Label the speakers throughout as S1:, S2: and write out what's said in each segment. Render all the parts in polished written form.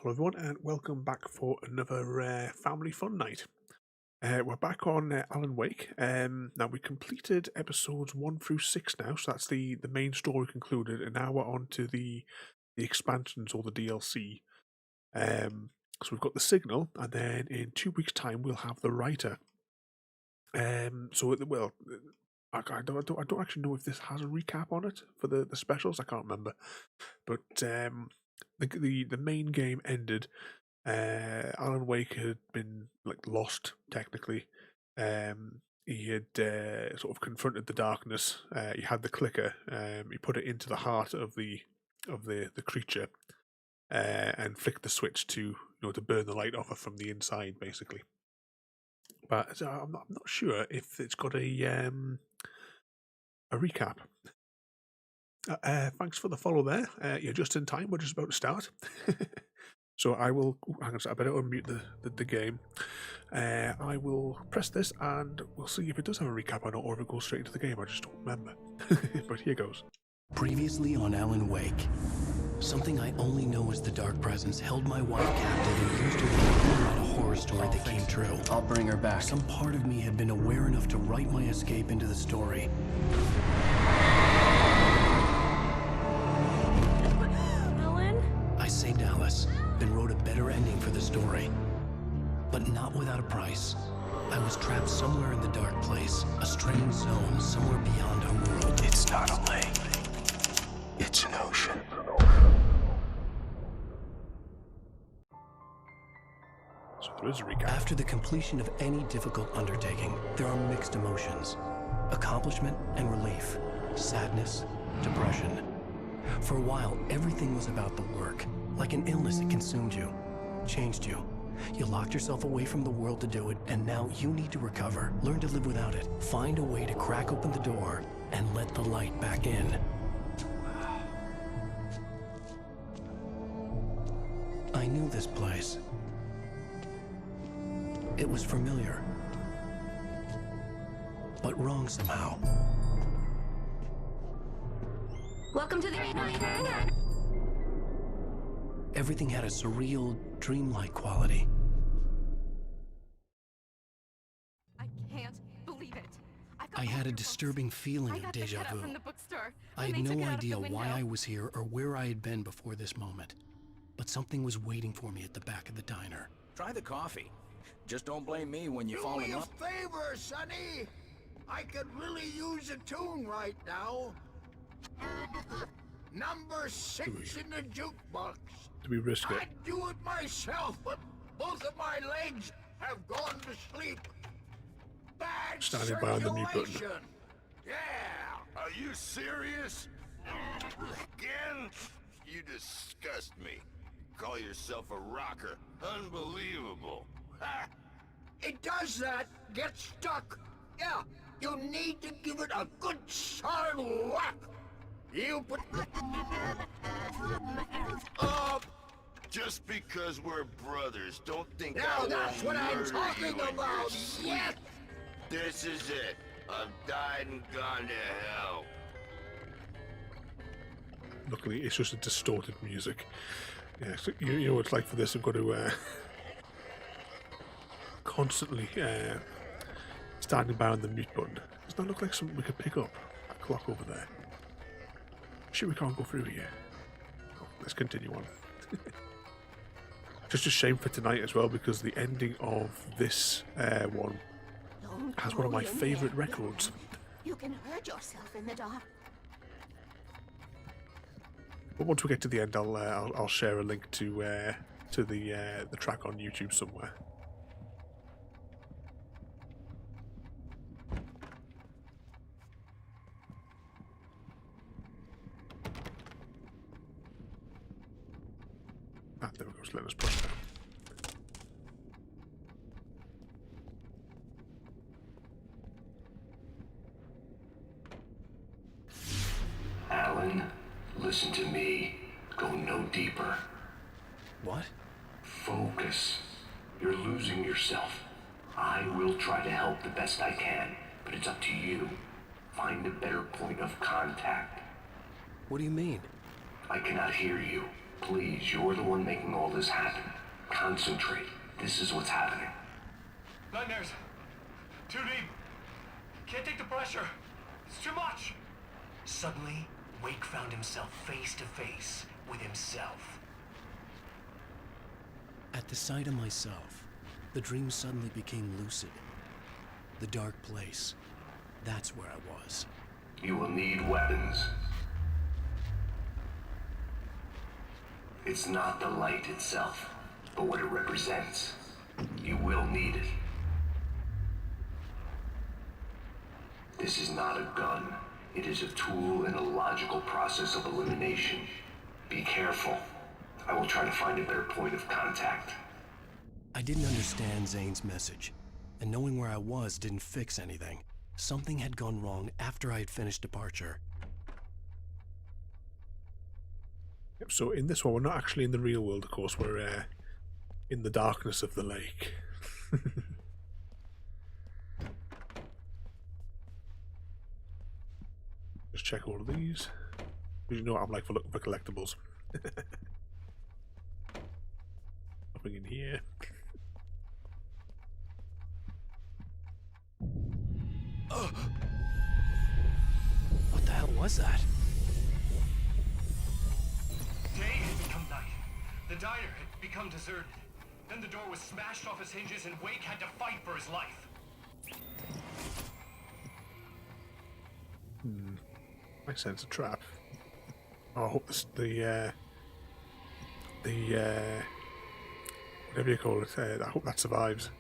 S1: Hello everyone and welcome back for another family fun night. We're back on Alan Wake. Now we completed episodes 1 through 6 now, so that's the main story concluded, and now we're on to the expansions or the DLC. So we've got the signal, and then in 2 weeks' time we'll have the writer. So it will. I don't actually know if this has a recap on it for the specials. I can't remember, but the main game ended. Alan Wake had been lost technically. He had sort of confronted the darkness. He had the clicker. He put it into the heart of the creature, and flicked the switch to to burn the light off her from the inside, basically. But I'm not sure if it's got a recap. Thanks for the follow there. You're just in time. We're just about to start. So I will. Hang on, I better unmute the game. I will press this, and we'll see if it does have a recap or not, or if it goes straight into the game. I just don't remember. But here goes.
S2: Previously on Alan Wake, something I only know as the Dark Presence held my wife captive and used her to write a horror story that came true.
S3: I'll bring her back.
S2: Some part of me had been aware enough to write my escape into the story.
S4: Alan?
S2: I saved Alice, then wrote a better ending for the story. But not without a price. I was trapped somewhere in the dark place, a strange zone somewhere beyond our world.
S3: It's not a lake. It's an ocean.
S1: So there is a recap.
S2: After the completion of any difficult undertaking, there are mixed emotions. Accomplishment and relief. Sadness, depression. For a while, everything was about the work. Like an illness, it consumed you, changed you. You locked yourself away from the world to do it, and now you need to recover. Learn to live without it. Find a way to crack open the door and let the light back in. I knew this place. It was familiar, but wrong somehow.
S4: Welcome to the...
S2: Everything had a surreal, dreamlike quality.
S4: I can't believe it.
S2: I had a disturbing feeling of deja vu.
S4: From the bookstore.
S2: I had no idea why I was here or where I had been before this moment. But something was waiting for me at the back of the diner.
S5: Try the coffee. Just don't blame me when you fall in love.
S6: Do me a favor, Sonny. I could really use a tune right now. Number 6 in the jukebox.
S1: Do we risk it?
S6: I'd do it myself, but both of my legs have gone to sleep. Bad
S1: Standing by on the mute button.
S6: circulation. Yeah.
S7: Are you serious? Again? You disgust me. Call yourself a rocker. Unbelievable. Ha!
S6: It does that. Get stuck. Yeah. You need to give it a good solid whack. You put...
S7: Just because we're brothers, don't think I
S6: Now
S7: won't
S6: that's what I'm
S7: murder
S6: talking
S7: you in your
S6: about.
S7: sleep.
S6: Yes.
S7: This is it. I've died and gone to hell.
S1: Luckily, it's just a distorted music. Yeah, so you know what it's like for this. I've got to constantly standing by on the mute button. Does that look like something we could pick up? That clock over there. Sure, we can't go through here. Oh, let's continue on. Just a shame for tonight as well, because the ending of this one has one of my favourite records.
S4: You can hurt yourself in the dark.
S1: But once we get to the end, I'll share a link to the track on YouTube somewhere. Ah, there we go. So let us push down.
S3: Alan, listen to me. Go no deeper.
S2: What?
S3: Focus. You're losing yourself. I will try to help the best I can, but it's up to you. Find a better point of contact.
S2: What do you mean?
S3: I cannot hear you. Please, you're the one making all this happen. Concentrate. This is what's happening.
S8: Nightmares. Too deep. Can't take the pressure. It's too much.
S2: Suddenly, Wake found himself face to face with himself. At the sight of myself, the dream suddenly became lucid. The dark place. That's where I was.
S3: You will need weapons. It's not the light itself, but what it represents. You will need it. This is not a gun. It is a tool in a logical process of elimination. Be careful. I will try to find a better point of contact.
S2: I didn't understand Zane's message, and knowing where I was didn't fix anything. Something had gone wrong after I had finished departure.
S1: Yep, so in this one, we're not actually in the real world, of course. We're in the darkness of the lake. Just check all of these. You know what I'm like for looking for collectibles. Nothing in here.
S2: What the hell was that?
S8: Day had become night. The diner had become deserted. Then the door was smashed off its hinges and Wake had to fight for his life.
S1: I sense a trap. Oh, I hope whatever you call it, I hope that survives.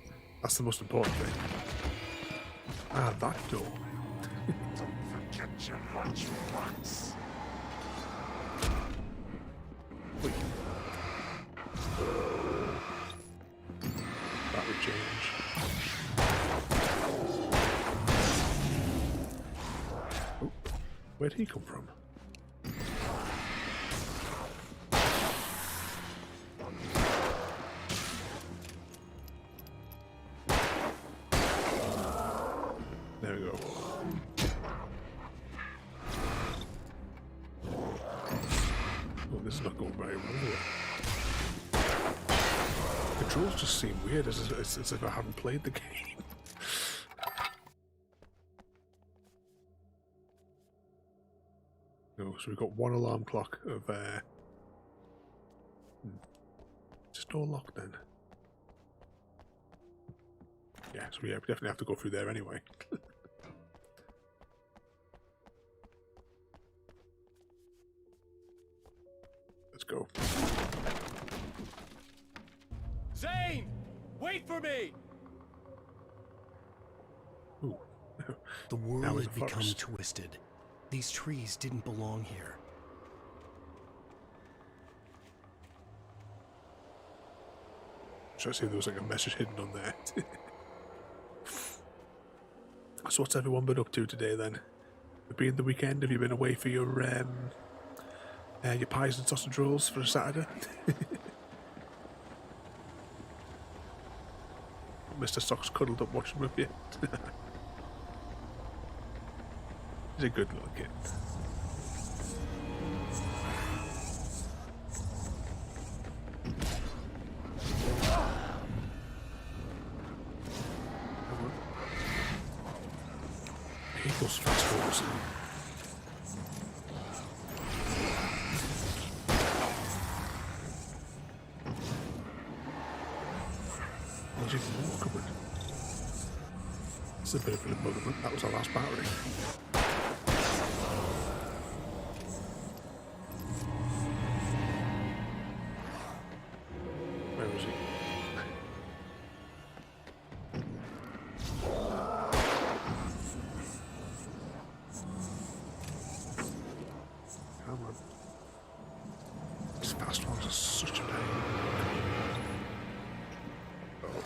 S1: That's the most important thing. Ah, that door.
S7: Get you what you want.
S1: Wait. That would change. Oh, where'd he come from? There we go. Oh, this is not going very well, is it? Controls just seem weird, as if I haven't played the game. No, so we've got one alarm clock of just all locked then. Yeah, so yeah, we definitely have to go through there anyway. Let's go.
S8: Zane! Wait for me!
S1: Ooh.
S2: The
S1: Now
S2: world
S1: it's
S2: had
S1: a
S2: become
S1: forest.
S2: twisted. These trees didn't belong here.
S1: Should I say there was like a message hidden on there? So what's everyone been up to today then? It being the weekend, have you been away for your pies and sausage rolls for a Saturday? Mr. Sock's cuddled up watching with you. He's a good little kid. I hate those fast rolls. There's even more coming. It's a bit of an emboldenment. That was our last battery. Where is he? Come on. These fast ones are such a pain. Oh.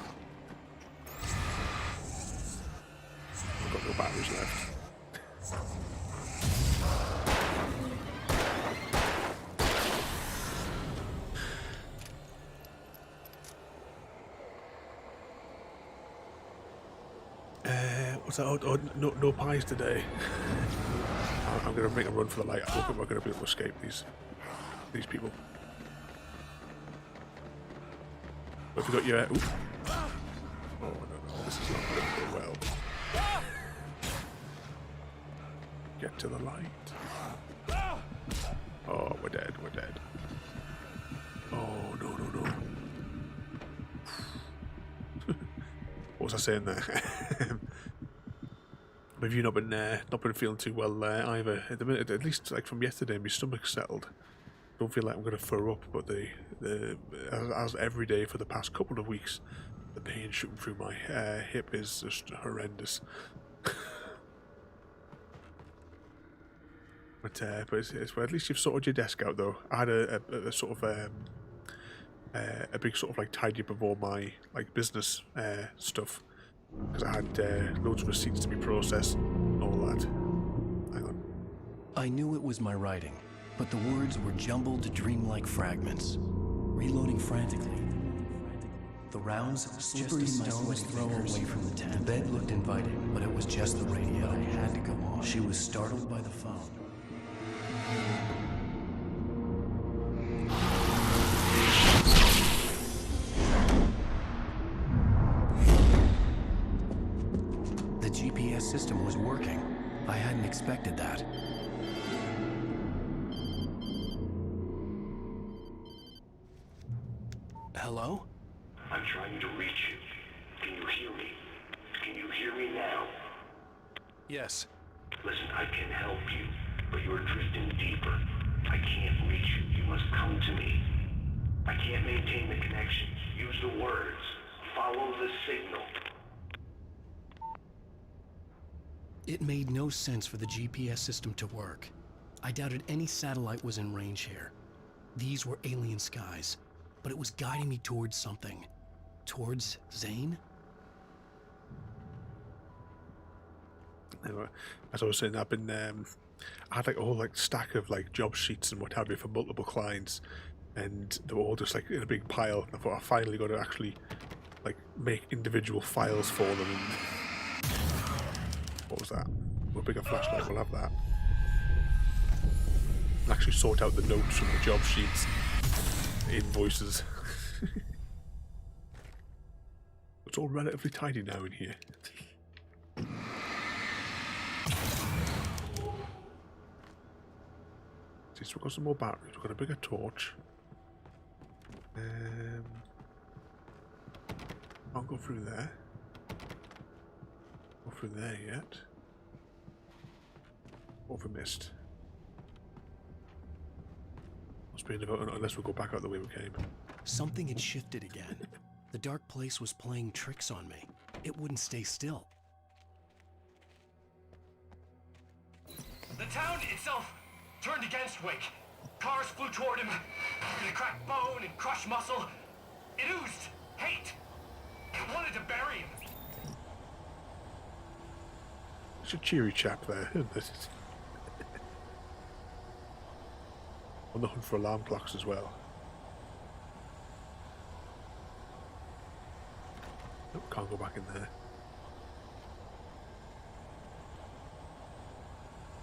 S1: I've got no batteries left. What's that? Oh, no pies today. I'm going to make a run for the light. I don't think we're going to be able to escape these people. Have you got your... Ooh. Oh, no, this is not going to go well. Get to the light. Oh, we're dead. Oh, no. What was I saying there? Have you not been feeling too well either? At the minute, at least like from yesterday, my stomach's settled. Don't feel like I'm going to throw up, but as every day for the past couple of weeks, the pain shooting through my hip is just horrendous. But it's well, at least you've sorted your desk out though. I had a sort of a big sort of like tidy up of all my like business stuff, because I had loads of receipts to be processed and all that. Hang on.
S2: I knew it was my writing, but the words were jumbled dreamlike fragments. Reloading frantically. The rounds slippery stone's throw away from the tent. The bed looked inviting, but it was just the radio. I had to go on. She was startled by the phone. The GPS system was working. I hadn't expected that. Hello?
S3: I'm trying to reach you. Can you hear me? Can you hear me now?
S2: Yes.
S3: Listen, I can help you, but you're drifting deeper. I can't reach you. You must come to me. I can't maintain the connection. Use the words. Follow the signal.
S2: It made no sense for the GPS system to work. I doubted any satellite was in range here. These were alien skies, but it was guiding me towards something. Towards Zane?
S1: Anyway, as I was saying, I had like a whole like stack of like job sheets and what have you for multiple clients, and they were all just like in a big pile. I thought I finally got to actually like make individual files for them. And what was that? A bigger flashlight. We'll have that. And actually sort out the notes from the job sheets, invoices. It's all relatively tidy now in here. See, so we've got some more batteries. We've got a bigger torch. Can't go through there. Go through there yet. What have we missed? Must be unless we go back out the way we came.
S2: Something had shifted again. The dark place was playing tricks on me. It wouldn't stay still.
S8: The town itself turned against Wake. Cars flew toward him. They cracked bone and crushed muscle. It oozed hate. It wanted to bury him.
S1: It's a cheery chap there, isn't it? On the hunt for alarm clocks as well. Nope, can't go back in there.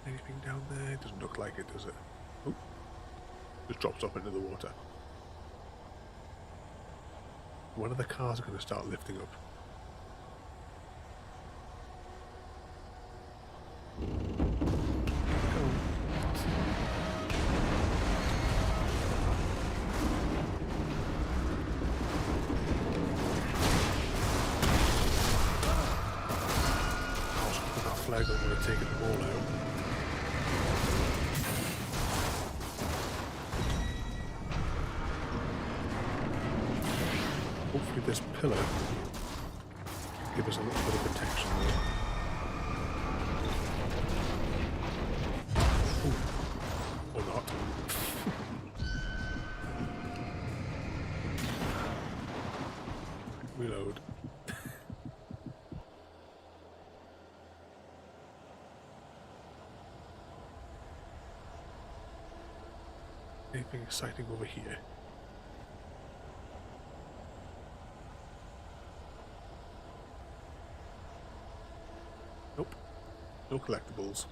S1: Anything down there? Doesn't look like it, does it? Oh, just drops off into the water. When are the cars going to start lifting up? Flag, I'm going to take them all out. Hopefully this pillar will give us a little bit of protection there. Ooh. Or not. Reload. Anything exciting over here? Nope. No collectibles.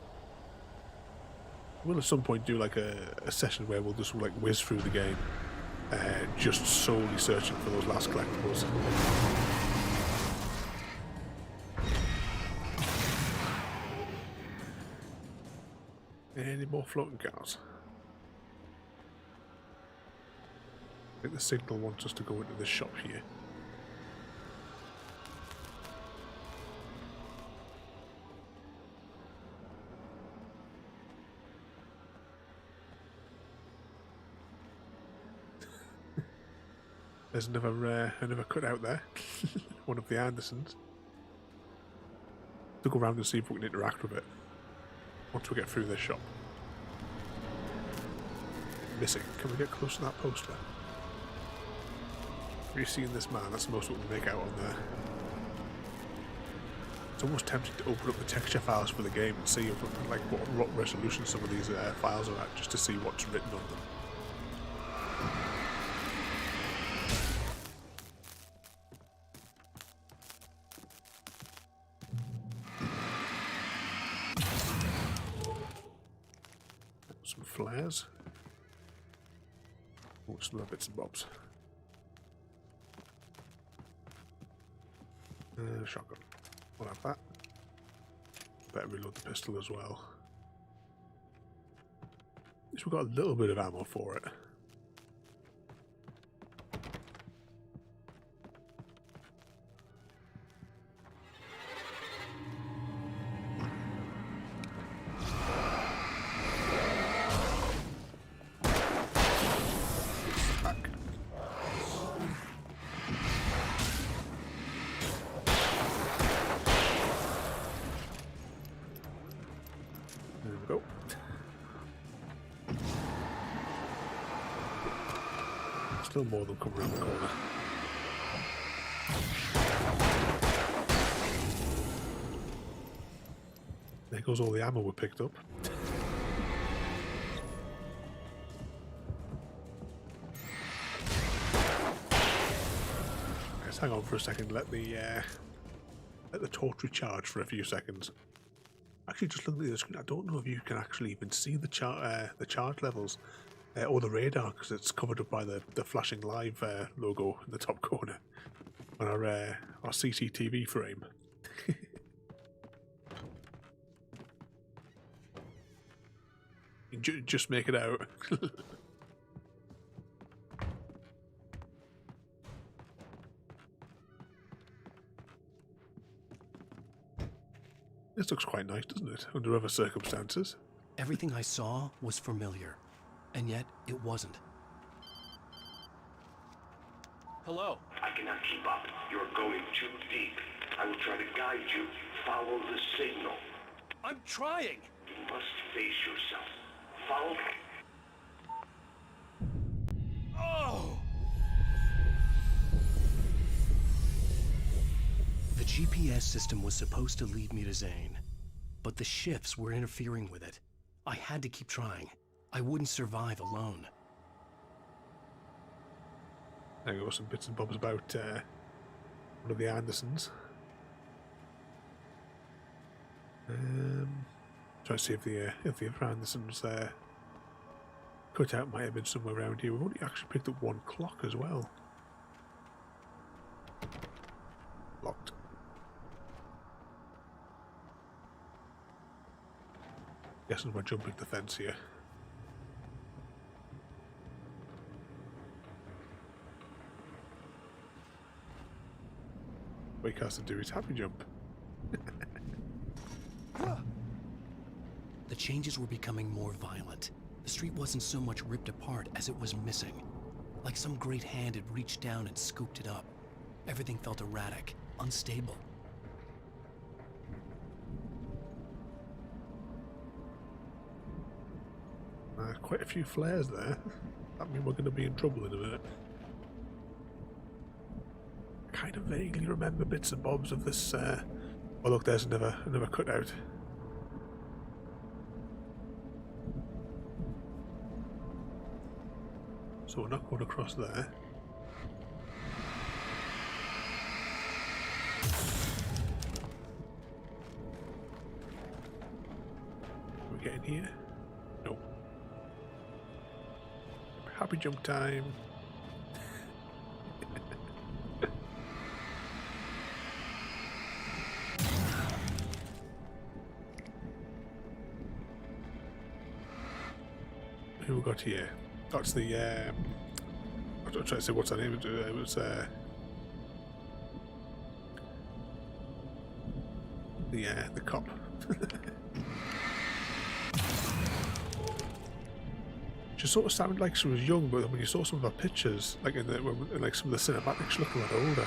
S1: We'll at some point do like a session where we'll just like whiz through the game, just solely searching for those last collectibles. Any more floating cars? I think the signal wants us to go into this shop here. There's another cutout there. One of the Andersons. To go around and see if we can interact with it once we get through this shop. Missing. Can we get close to that poster? Have you seen this man? That's the most we can make out on there. It's almost tempting to open up the texture files for the game and see if, like what resolution some of these files are at, just to see what's written on them. Some flares. Oh, some other bits and bobs. Shotgun. We'll have that. Better reload the pistol as well. At least we've got a little bit of ammo for it. go. Still more of them come around the corner. There goes all the ammo we picked up. Let's hang on for a second. Let the torch recharge for a few seconds. Actually, just looking at the screen, I don't know if you can actually even see the charge levels or the radar because it's covered up by the flashing live logo in the top corner on our CCTV frame. Just make it out. This looks quite nice, doesn't it, under other circumstances?
S2: Everything I saw was familiar, and yet it wasn't.
S8: Hello.
S3: I cannot keep up. You're going too deep. I will try to guide you. Follow the signal.
S8: I'm trying.
S3: You must face yourself. Follow me.
S8: Oh!
S2: The GPS system was supposed to lead me to Zane, but the shifts were interfering with it. I had to keep trying. I wouldn't survive alone.
S1: There go, some bits and bobs about one of the Andersons. Try to see if the other Andersons cut out might have been somewhere around here. We've only actually picked up one clock as well. Locked. Guessing we're jumping the fence here. What he has to do is happy jump.
S2: The changes were becoming more violent. The street wasn't so much ripped apart as it was missing. Like some great hand had reached down and scooped it up. Everything felt erratic, unstable.
S1: Quite a few flares there. That means we're going to be in trouble in a minute. I kind of vaguely remember bits and bobs of this. Oh look, there's another cutout. So we're not going across there. Can we get in here? No. Happy jump time. Who we got here? That's the I'm trying to say what's her name. It was the cop. She sort of sounded like she was young, but when you saw some of her pictures, like in like some of the cinematics, she looked a lot older.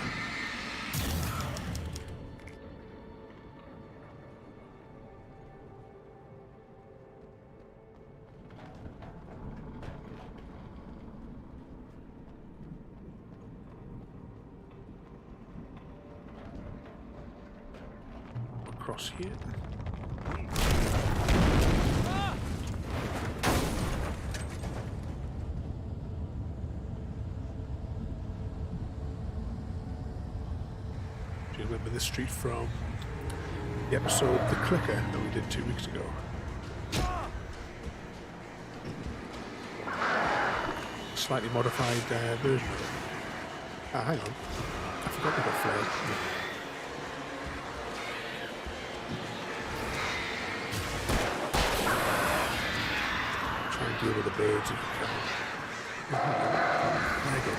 S1: Across here. Do you remember this street from the episode The Clicker that we did 2 weeks ago? Slightly modified version of it. Ah, hang on. I forgot we got flares. Try and deal with the birds if you can. There you go.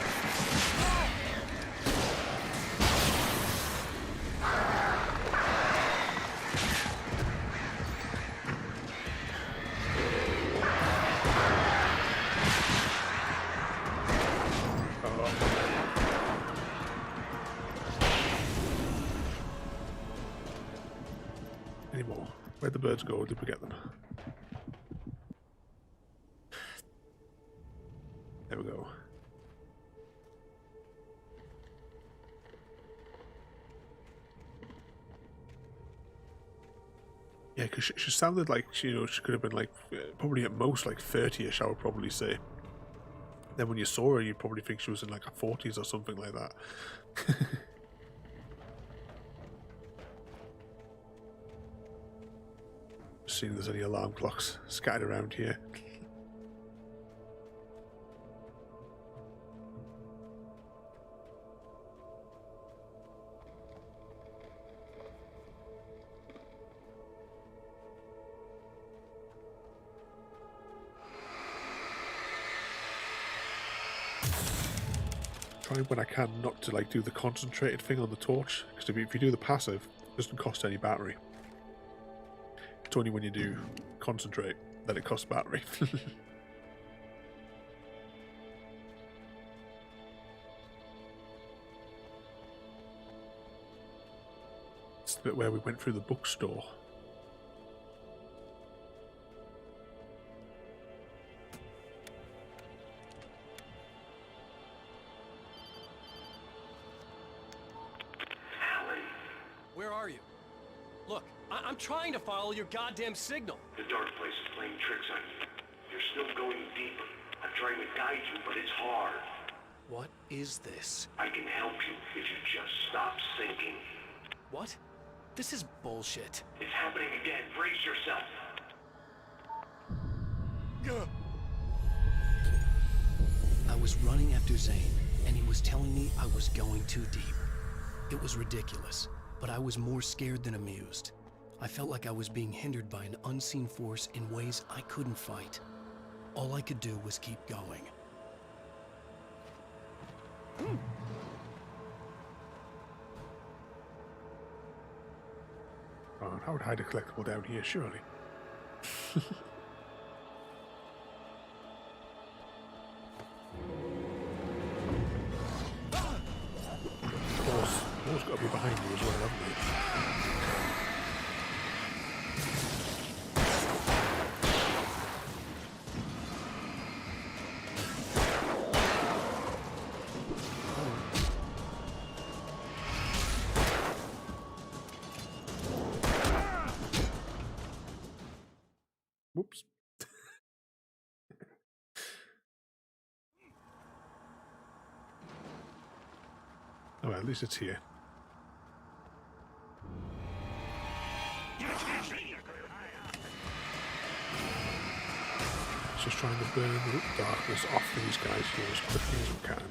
S1: Anymore. Where'd the birds go? Or did we get them? Yeah, because she sounded like she could have been like probably at most like 30ish, I would probably say. Then when you saw her, you'd probably think she was in like her 40s or something like that. Seeing if there's any alarm clocks scattered around here. Trying when I can not to like do the concentrated thing on the torch, because if you do the passive, it doesn't cost any battery. It's only when you do concentrate that it costs battery. It's the bit where we went through the bookstore.
S9: Where are you? Look, I'm trying to follow your goddamn signal.
S3: The dark place is playing tricks on you. You're still going deeper. I'm trying to guide you, but it's hard.
S9: What is this?
S3: I can help you if you just stop sinking.
S9: What? This is bullshit.
S3: It's happening again. Brace yourself.
S2: I was running after Zane, and he was telling me I was going too deep. It was ridiculous, but I was more scared than amused. I felt like I was being hindered by an unseen force in ways I couldn't fight. All I could do was keep going.
S1: Oh, I would hide a collectible down here, surely. Of course, Moore's got to be behind you as well, haven't they? Whoops. Oh, well, at least it's here. It's just trying to burn the darkness off these guys here as quickly as we can.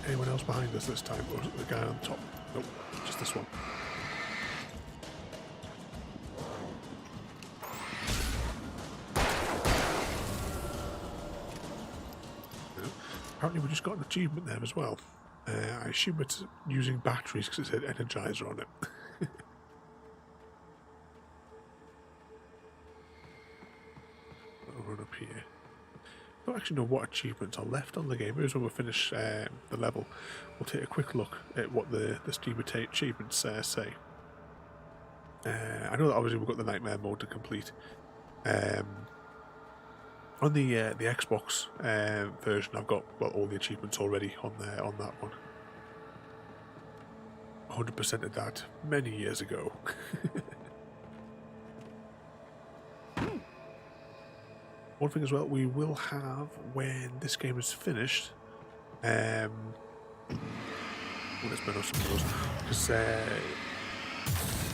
S1: Anyone else behind us this time, or was it the guy on top? Nope, just this one. No. Apparently we just got an achievement there as well. I assume it's using batteries because it said Energizer on it. I'll run up here. I don't actually know what achievements are left on the game. Maybe when we finish the level, we'll take a quick look at what the Steam achievements say. I know that obviously we've got the Nightmare mode to complete. On the Xbox version, I've got all the achievements already on there on that one. 100% of that many years ago. One thing as well, we will have, when this game is finished, well, let's burn off some of those, because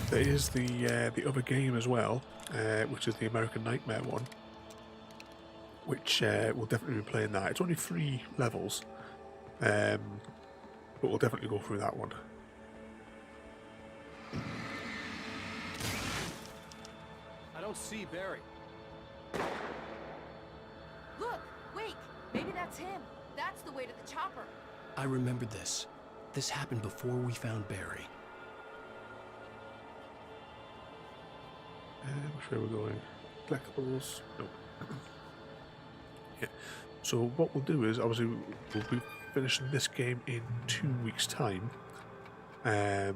S1: there is the other game as well, which is the American Nightmare one, which we'll definitely be playing that. It's only 3 levels, but we'll definitely go through that one.
S9: I don't see Barry.
S4: Look, Wake! Maybe that's him. That's the way to the chopper.
S2: I remembered this. This happened before we found Barry.
S1: Which way we're going? Collectibles? Nope. Yeah. So what we'll do is, obviously, we'll be finishing this game in 2 weeks' time.
S8: The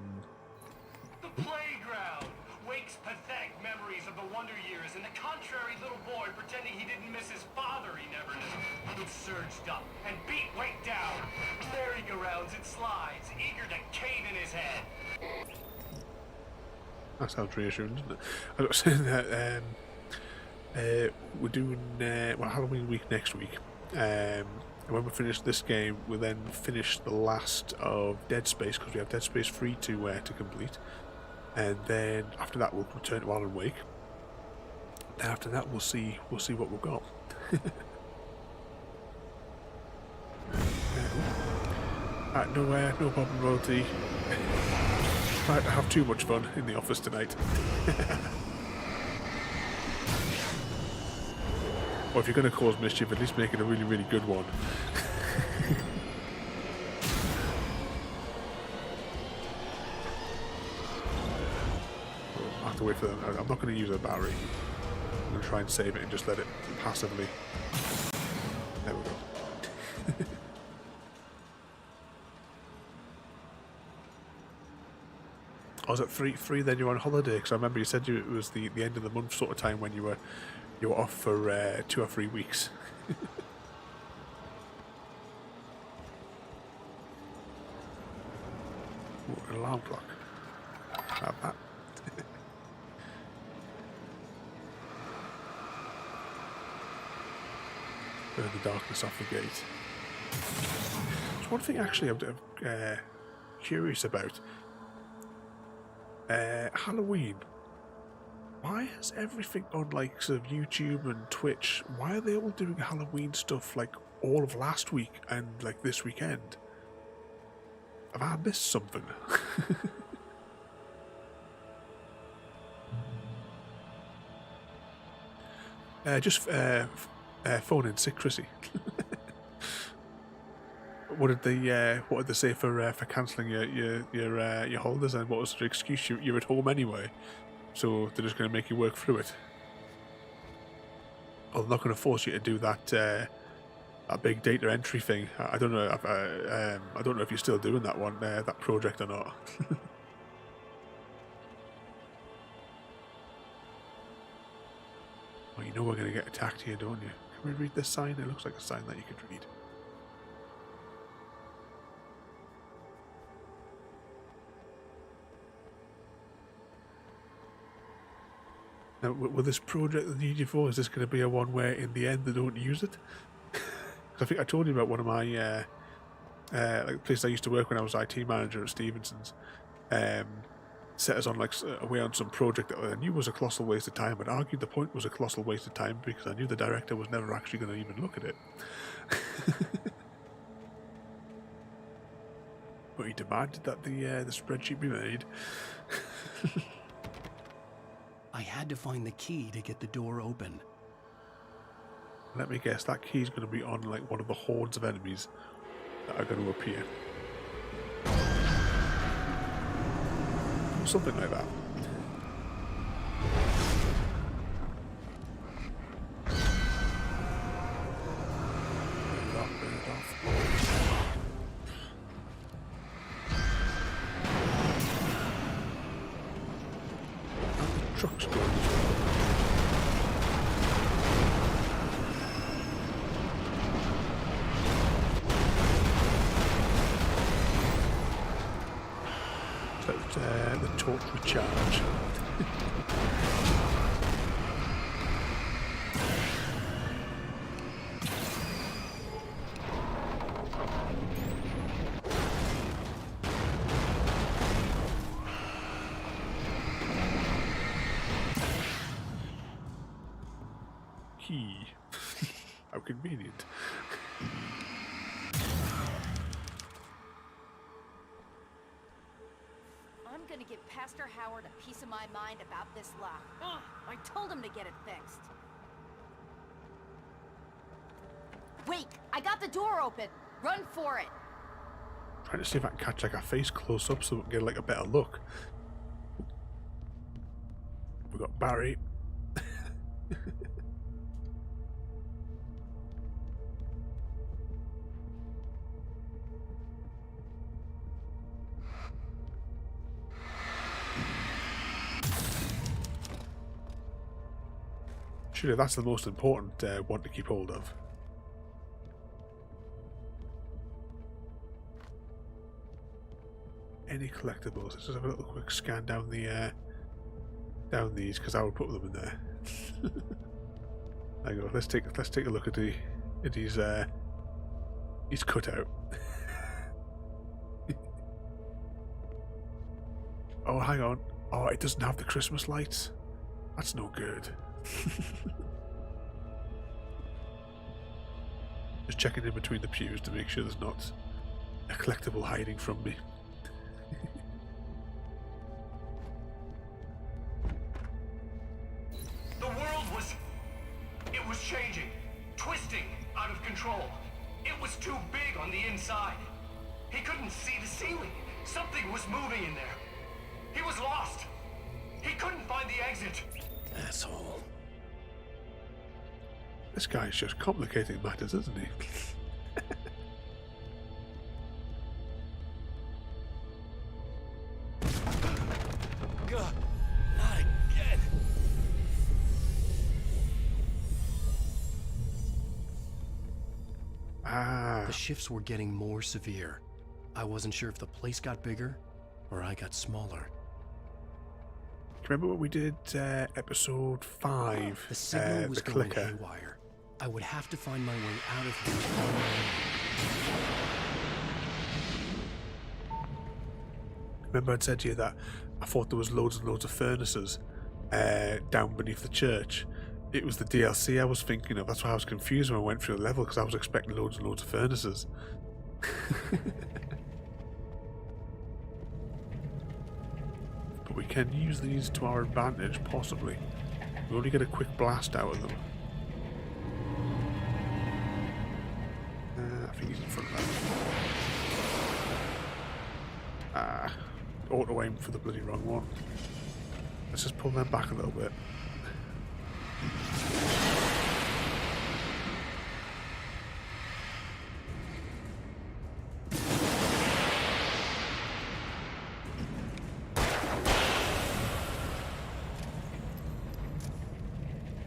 S8: playground! Wake's pathetic memories of the Wonder Years and the contrary little boy pretending he didn't miss his father he never knew. It surged up and beat Wake down. Merry-go-rounds and slides, eager to cave in his head.
S1: That sounds reassuring, doesn't it? I was saying that we're doing Halloween week next week. And when we finish this game, we'll then finish the last of Dead Space, because we have Dead Space 3 to complete. And then after that, we'll return to Alan Wake. And after that, we'll see what we've got. No problem, royalty. Tried to have too much fun in the office tonight. Or if you're going to cause mischief, at least make it a really, really good one. I have to wait for them. I'm not going to use a battery. I'm going to try and save it and just let it passively. There we go. I was at 3 then you're on holiday, because I remember you said it was the end of the month sort of time when you were off for 2 or 3 weeks. Ooh, an alarm clock. Have that. Burn the darkness off the gate. There's one thing actually I'm curious about. Halloween. Why is everything on like sort of YouTube and Twitch? Why are they all doing Halloween stuff like all of last week and like this weekend? Have I missed something? Just phone in sick Chrissy. What did they say for cancelling your holidays, and what was the excuse? You're at home anyway, so they're just going to make you work through it. I'm not going to force you to do that big data entry thing. I don't know if I don't know if you're still doing that one, that project or not. Well, you know we're going to get attacked here, don't you? Can we read this sign? It looks like a sign that you could read. Now, will this project they need you for, is this going to be a one where in the end they don't use it? I think I told you about one of my like the place I used to work when I was IT manager at Stevenson's. Set us on like away on some project that I knew was a colossal waste of time, but argued the point was a colossal waste of time because I knew the director was never actually going to even look at it. But he demanded that the spreadsheet be made.
S2: I had to find the key to get the door open.
S1: Let me guess, that key's going to be on like one of the hordes of enemies that are going to appear. Something like that. Burn it off. And the truck's going as well. The torch recharge. Key. How convenient.
S4: I'm gonna give Pastor Howard a piece of my mind about this lock. Ugh, I told him to get it fixed. Wait, I got the door open. Run for it.
S1: Trying to see if I can catch like a face close up so we can get like a better look. We got Barry. Surely that's the most important one to keep hold of. Any collectibles? Let's just have a little quick scan down the down these, because I would put them in there. There you go. Let's take a look at his cutout. Oh, hang on. Oh, it doesn't have the Christmas lights. That's no good. Just checking in between the pews to make sure there's not a collectible hiding from me.
S8: The world was changing, twisting out of control. It was too big on the inside. He couldn't see the ceiling. Something was moving in there. He was lost. He couldn't find the exit.
S2: Asshole.
S1: This guy's just complicating matters, isn't he?
S2: God, not again.
S1: Ah.
S2: The shifts were getting more severe. I wasn't sure if the place got bigger or I got smaller.
S1: Remember when we did episode 5?
S2: The signal was
S1: the
S2: going
S1: clicker.
S2: haywire. I would have to find my way out of here on my own.
S1: Remember I'd said to you that I thought there was loads and loads of furnaces down beneath the church. It was the DLC I was thinking of. That's why I was confused when I went through the level, because I was expecting loads and loads of furnaces. But we can use these to our advantage, possibly. We only get a quick blast out of them. I think he's in front of that. Auto aim for the bloody wrong one. Let's just pull them back a little bit.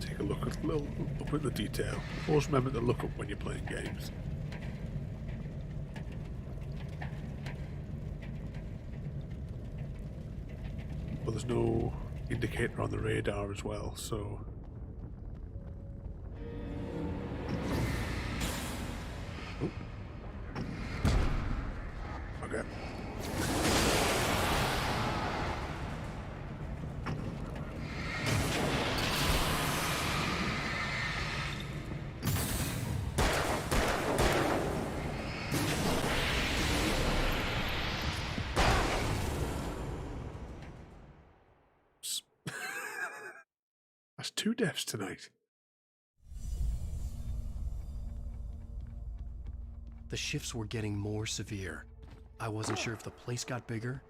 S1: Take a look at the detail. Always remember to look up when you're playing games. Well, there's no indicator on the radar as well, so... Oh. Okay. That's 2 deaths tonight.
S2: The shifts were getting more severe. I wasn't sure if the place got bigger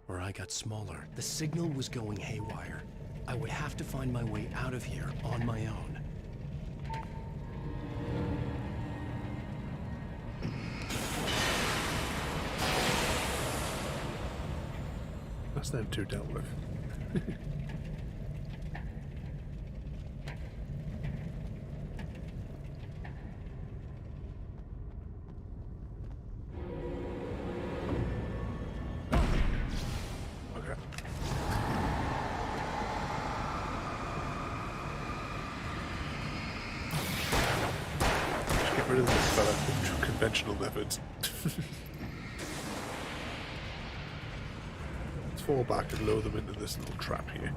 S2: or I got smaller. The signal was going haywire. I would have to find my way out of here on my own.
S1: That's them 2 dealt with. Rid of this fella with conventional methods. Let's fall back and lower them into this little trap here.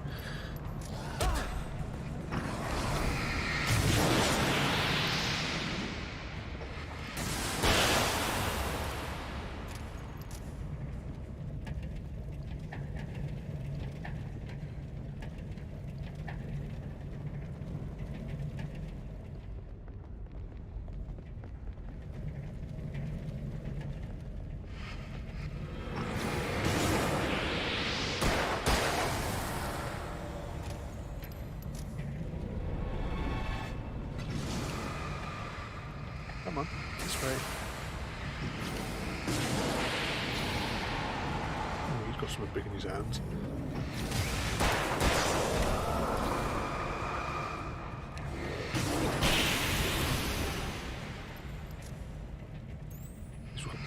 S1: Come on, this way. Oh, he's got something big in his hands.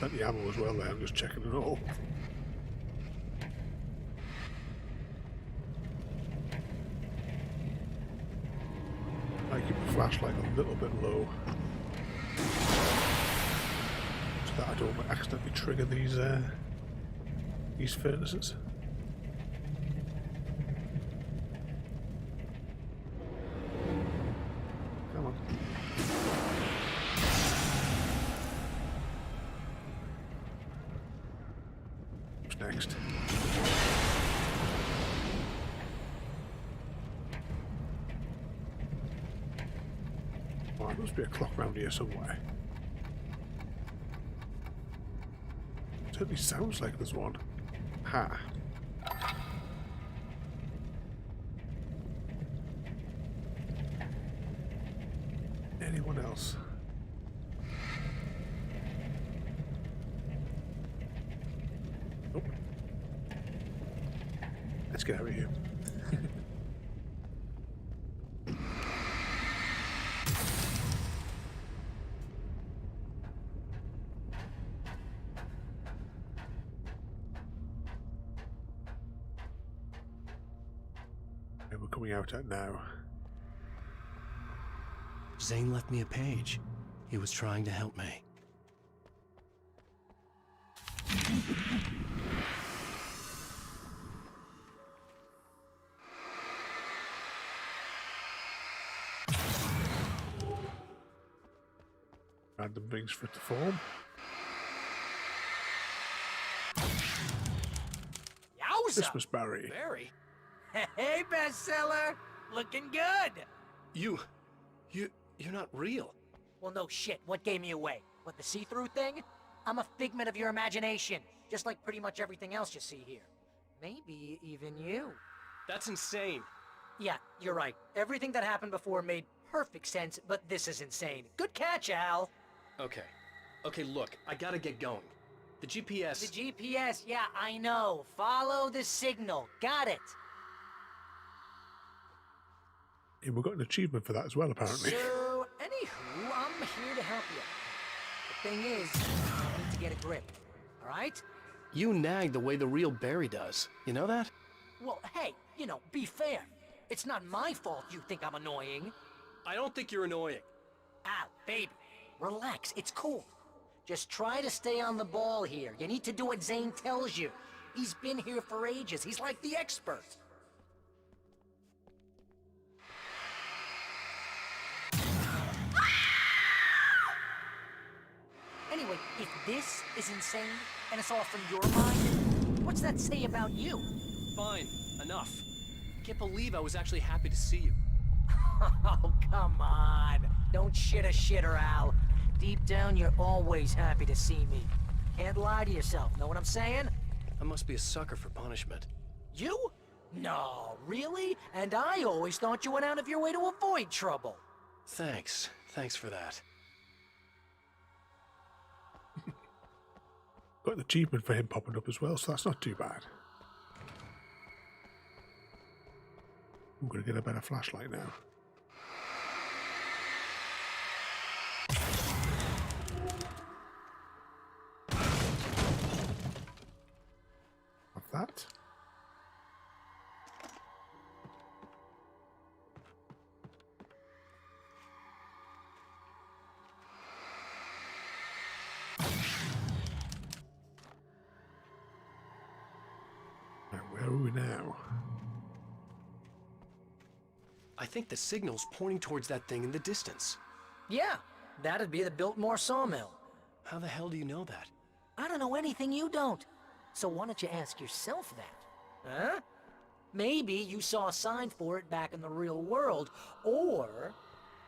S1: plenty of ammo as well there, I'm just checking it all. I keep the flashlight a little bit low so that I don't accidentally trigger these furnaces. Come on. What's next? Oh, there must be a clock around here somewhere. Certainly sounds like there's one. Ha. Anyone else? Nope. Let's get out of here. And we're coming out at now.
S2: Zane left me a page. He was trying to help me.
S1: Random things for it to form.
S10: Yowza!
S1: Christmas berry.
S9: Barry?
S10: Hey, bestseller! Looking good!
S9: You're not real.
S10: Well, no shit. What gave me away? What, the see-through thing? I'm a figment of your imagination, just like pretty much everything else you see here. Maybe even you.
S9: That's insane.
S10: Yeah, you're right. Everything that happened before made perfect sense, but this is insane. Good catch, Al.
S9: Okay. Okay, look, I gotta get going. The GPS...
S10: The GPS, yeah, I know. Follow the signal. Got it.
S1: Yeah, we got an achievement for that as well, apparently.
S10: So, anywho, I'm here to help you. The thing is, you need to get a grip, alright?
S9: You nag the way the real Barry does. You know that?
S10: Well, hey, you know, be fair. It's not my fault you think I'm annoying.
S9: I don't think you're annoying.
S10: Al, baby, relax, it's cool. Just try to stay on the ball here. You need to do what Zane tells you. He's been here for ages. He's like the expert. Anyway, if this is insane, and it's all from your mind, what's that say about you?
S9: Fine, enough. Can't believe I was actually happy to see you.
S10: Oh, come on. Don't shit a shitter, Al. Deep down, you're always happy to see me. Can't lie to yourself, know what I'm saying?
S9: I must be a sucker for punishment.
S10: You? No, really? And I always thought you went out of your way to avoid trouble.
S9: Thanks. Thanks for that.
S1: Got an achievement for him popping up as well, so that's not too bad. I'm going to get a better flashlight now. Have that. Now, where are we now?
S9: I think the signal's pointing towards that thing in the distance.
S10: Yeah, that'd be the Biltmore sawmill.
S9: How the hell do you know that?
S10: I don't know anything you don't. So why don't you ask yourself that? Huh? Maybe you saw a sign for it back in the real world, or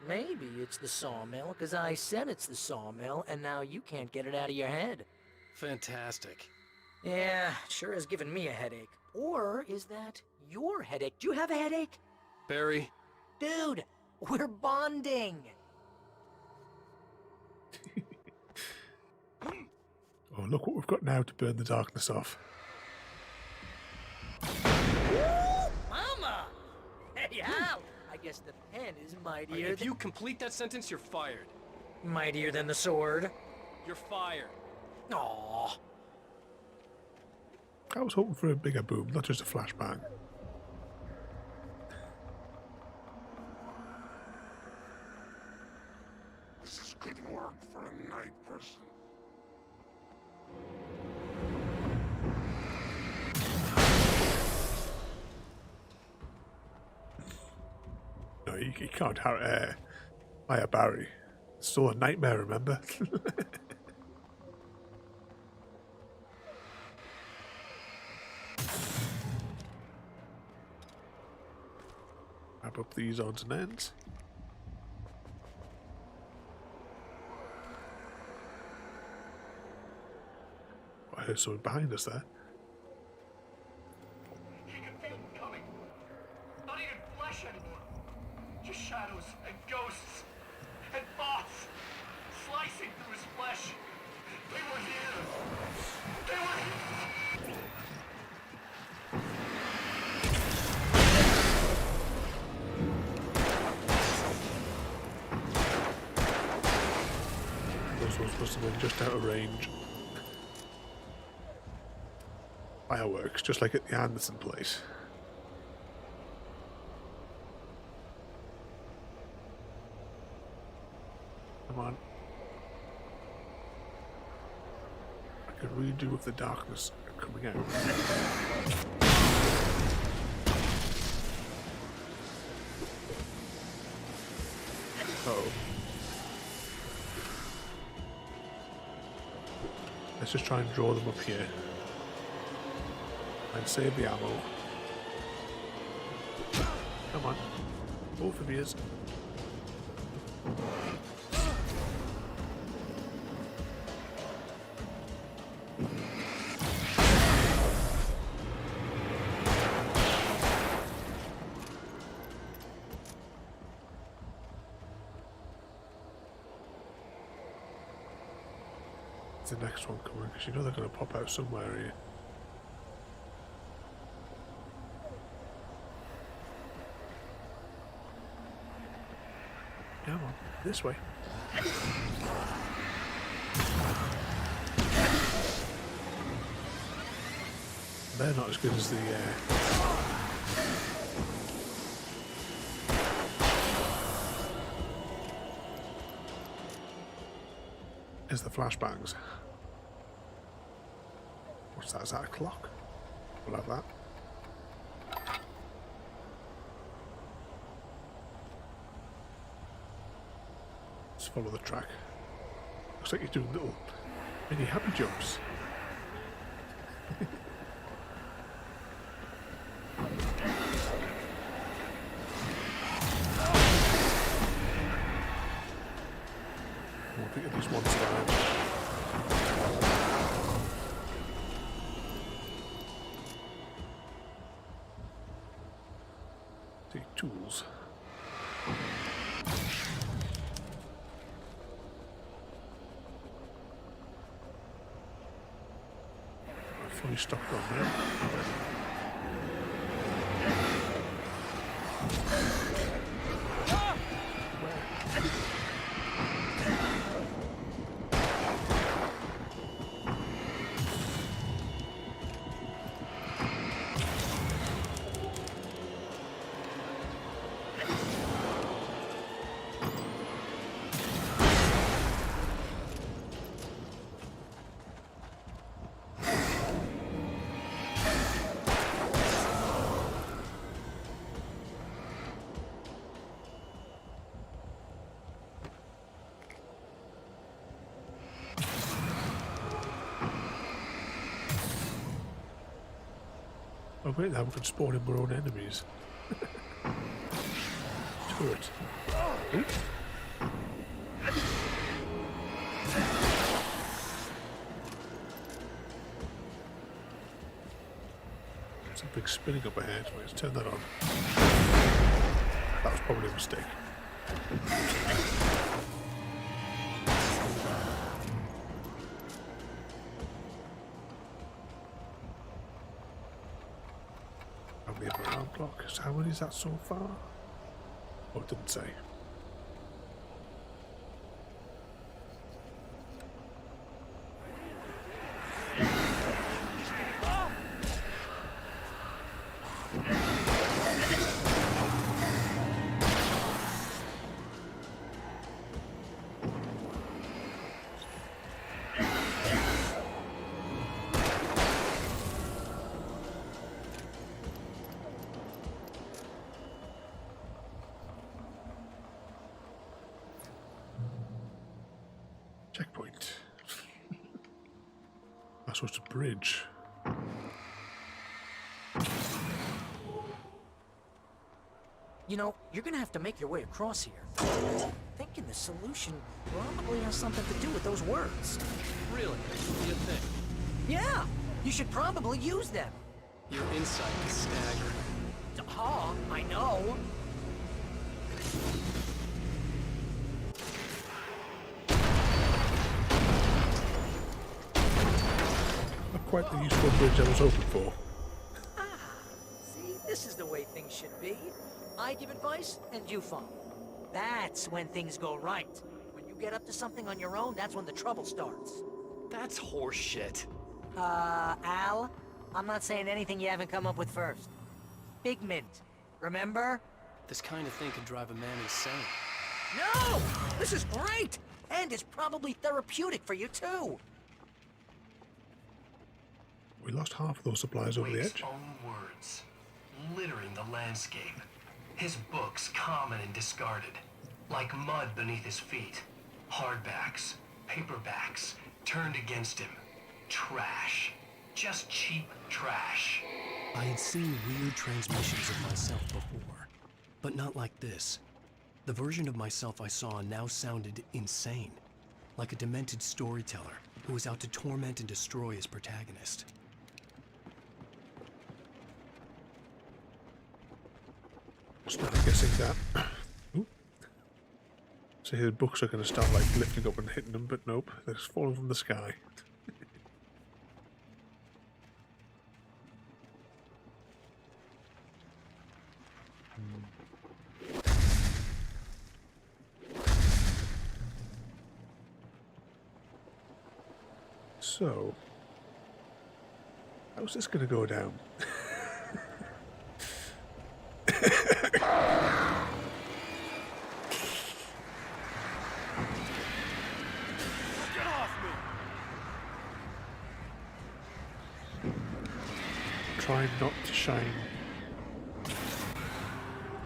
S10: maybe it's the sawmill because I said it's the sawmill and now you can't get it out of your head.
S9: Fantastic.
S10: Yeah, sure has given me a headache. Or is that your headache? Do you have a headache?
S9: Barry?
S10: Dude, we're bonding.
S1: Oh, look what we've got now to burn the darkness off.
S10: Mama! Hey, Al! I guess the pen is mightier
S9: If you complete that sentence, you're fired.
S10: Mightier than the sword.
S9: You're fired.
S10: Aww.
S1: I was hoping for a bigger boom, not just a flashbang.
S6: This is good work for a night person.
S1: No, you can't hire Barry. It's still a nightmare, remember? Wrap up these odds and ends. I heard someone behind us there.
S8: He can feel them coming. Not even flesh anymore. Just shadows and ghosts and thoughts slicing through his flesh. They were here. They were here.
S1: Those ones must have been just out of range. Fireworks, just like at the Anderson place. Come on. I could really do with the darkness coming out. Oh. Let's just try and draw them up here. And save the ammo. Come on. Both of yous. It's the next one coming, because you know they're going to pop out somewhere here. Come on, this way. They're not as good as the flashbangs. What's that? Is that a clock? We'll have that. Let's follow the track. Looks like you're doing little mini happy jumps. I think at least one survived. Take tools. Fully stocked on there. Oh great, now we can spawn in our own enemies. Turret. Ooh. Something spinning up ahead. Let's turn that on. That was probably a mistake. Probably a round block. So how many is that so far? Oh, it didn't say. so it's a bridge.
S10: You know, you're gonna have to make your way across here. Thinking the solution probably has something to do with those words.
S9: Really? You think?
S10: Yeah! You should probably use them.
S9: Your insight is staggering.
S10: I know.
S1: Not quite the useful bridge I was hoping for.
S10: See, this is the way things should be. I give advice, and you follow. That's when things go right. When you get up to something on your own, that's when the trouble starts.
S9: That's horseshit.
S10: Al, I'm not saying anything you haven't come up with first. Figment, remember?
S9: This kind of thing could drive a man insane.
S10: No! This is great! And it's probably therapeutic for you, too.
S1: We lost half of those supplies over the
S8: Wake's
S1: edge.
S8: own words, littering the landscape. His books common and discarded, like mud beneath his feet. Hardbacks, paperbacks, turned against him. Trash. Just cheap trash.
S2: I had seen weird transmissions of myself before, but not like this. The version of myself I saw now sounded insane, like a demented storyteller who was out to torment and destroy his protagonist.
S1: Started guessing that. Ooh. So his books are going to start like lifting up and hitting them, but nope, they're just falling from the sky. So, how's this going to go down?
S9: Get off me!
S1: Try not to shine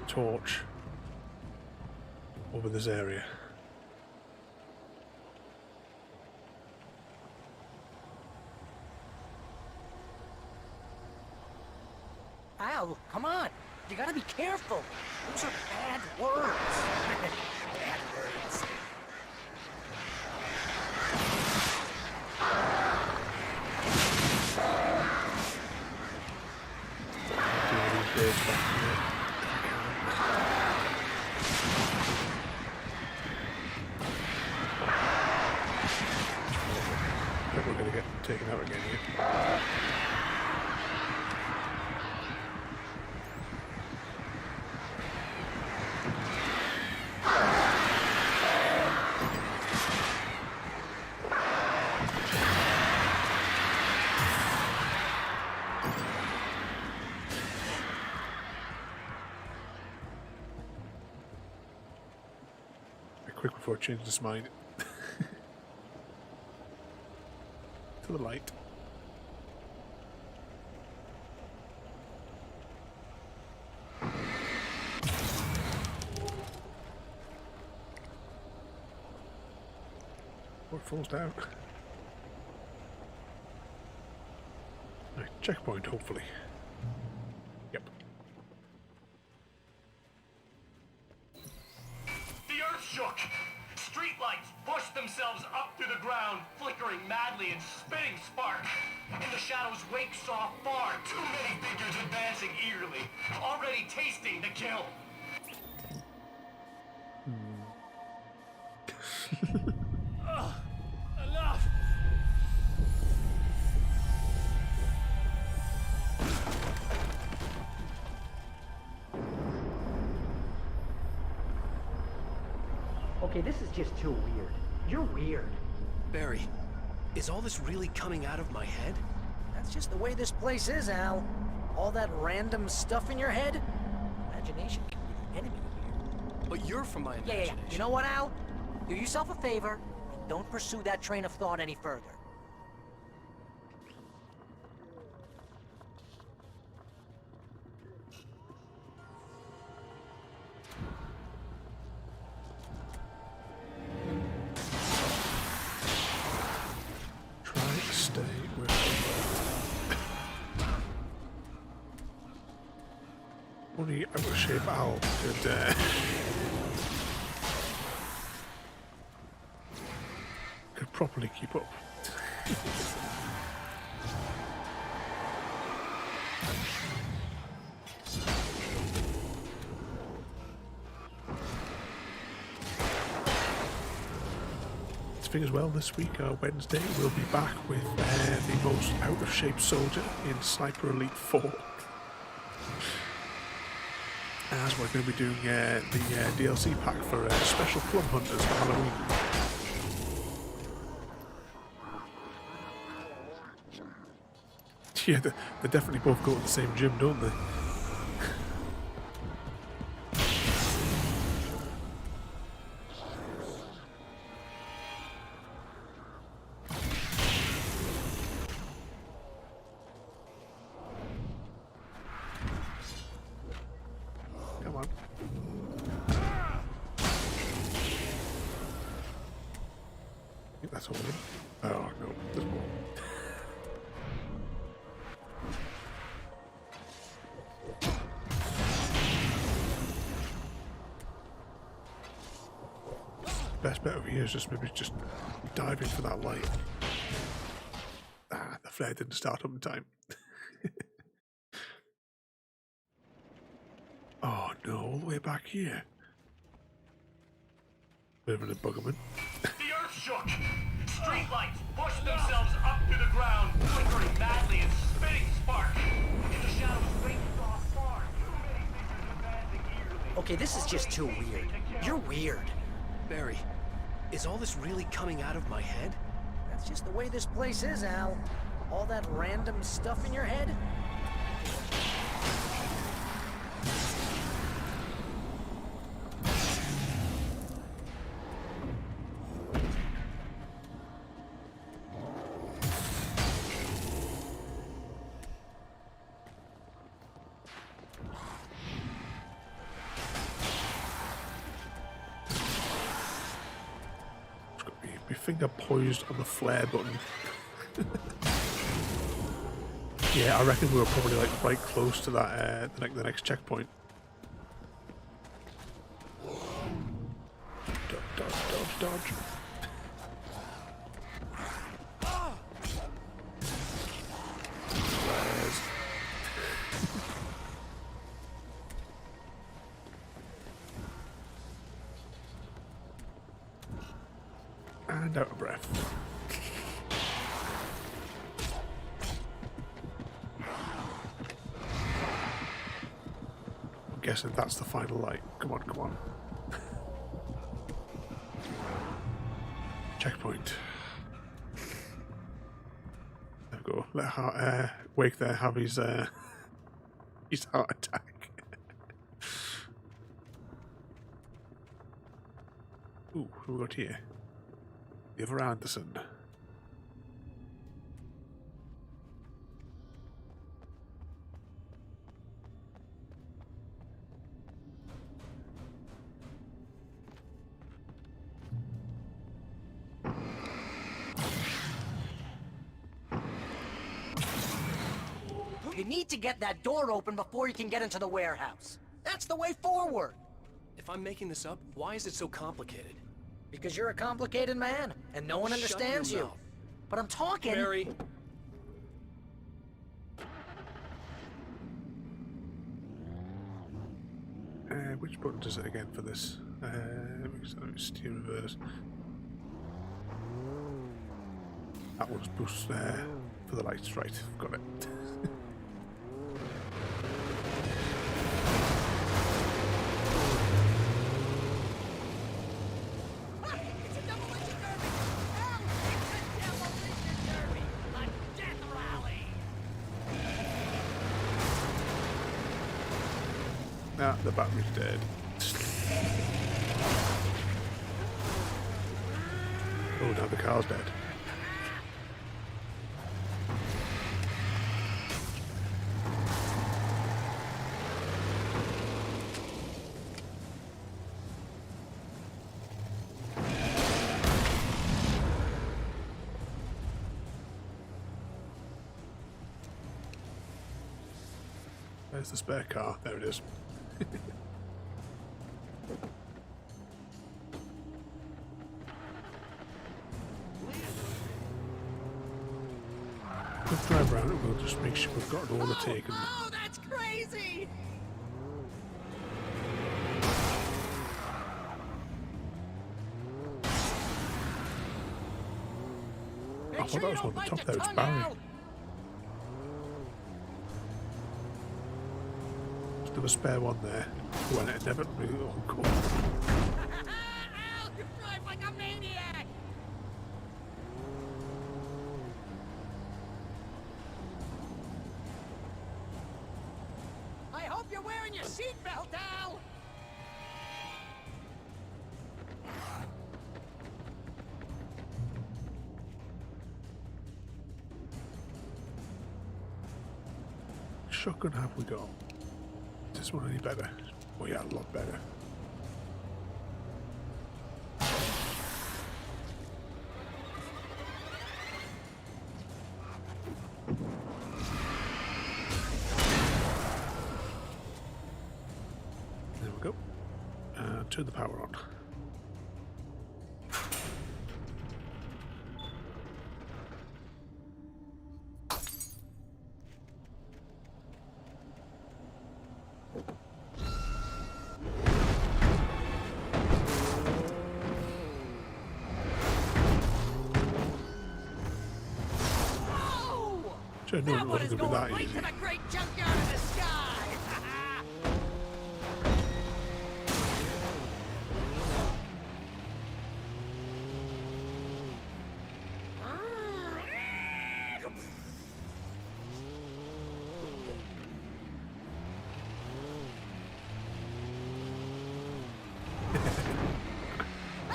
S1: torch over this area.
S10: Al, come on. You gotta be careful. Those are bad words. Bad words.
S1: Do these birds back here. I think we're going to get taken out again here. Quick before it changes its mind. To the light. Oh, it falls down. Right, checkpoint, hopefully. Yep.
S8: The earth shook. Streetlights pushed themselves up through the ground, flickering madly and spitting spark. In the shadows, Wake saw far too many figures advancing eagerly, already tasting the kill.
S9: Enough!
S10: Okay, this is just too weird. You're weird.
S2: Barry, is all this really coming out of my head?
S10: That's just the way this place is, Al. All that random stuff in your head? Imagination can be the enemy here.
S2: But you're from my
S10: Yeah.
S2: imagination.
S10: You know what, Al? Do yourself a favor and don't pursue that train of thought any further.
S1: Try to stay with Only out of shape Al could properly keep up. Thing as well, this week, Wednesday, we'll be back with the most out-of-shape soldier in Sniper Elite 4. As we're going to be doing the DLC pack for Special Plum Hunters for Halloween. Yeah, they definitely both go to the same gym, don't they? Best bet over here is just maybe just diving for that light. Ah, the flare didn't start up in time. Oh no, all the way back here. Bit of an buggerman.
S8: The earth shook! Streetlights pushed themselves up to the ground, flickering madly and spitting spark. In the shadows, faint saw far. Too many figures advancing eagerly.
S10: Okay, this is just too weird. You're weird.
S9: Barry, is all this really coming out of my head?
S10: That's just the way this place is, Al. All that random stuff in your head.
S1: Finger poised on the flare button. Yeah, I reckon we were probably like right close to that the next checkpoint. Dodge, dodge, dodge, dodge. And out of breath. I'm guessing that's the final light. Come on, come on. Checkpoint. There we go. Let Wake there have his heart attack. Ooh, what have we got here? The other Anderson.
S10: You need to get that door open before you can get into the warehouse. That's the way forward.
S9: If I'm making this up, why is it so complicated?
S10: Because you're a complicated man, and no one understands you. But I'm talking...
S9: Barry.
S1: Which button does it again for this? Steer reverse. That one's boost for the lights, right? Got it. Nah, the battery's dead. Oh, now the car's dead. Where's the spare car? There it is. Quick drive around and we'll just make sure we've got it all taken.
S10: Oh, that's crazy!
S1: I thought that was on the top there, it's Barry. Still a spare one there. When it inevitably will come.
S10: You drive like a maniac! I hope you're wearing your seatbelt, Al!
S1: Shotgun have we got? Is this one any better? Oh yeah, a lot better. There we go. Turn the power on. Sure, no, it wasn't going to be that
S10: right
S1: easy.
S10: to the great junkyard in the sky!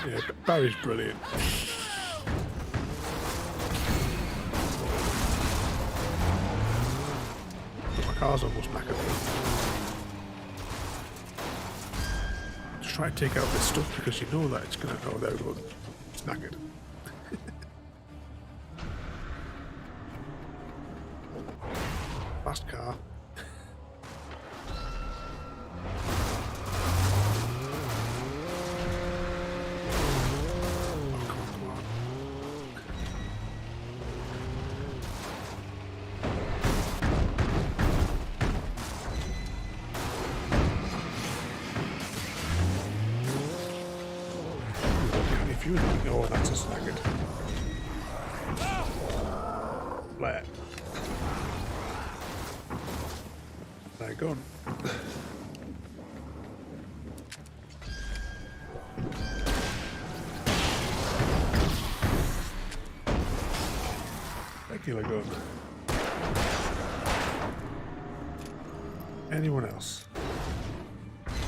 S1: Yeah, Barry's brilliant. My car's almost knackered. Just try to take out this stuff because you know that it's going to go there. It's knackered. Fast car. Oh, that's a snagged. Flare. They're gone. Regular gun. Anyone else?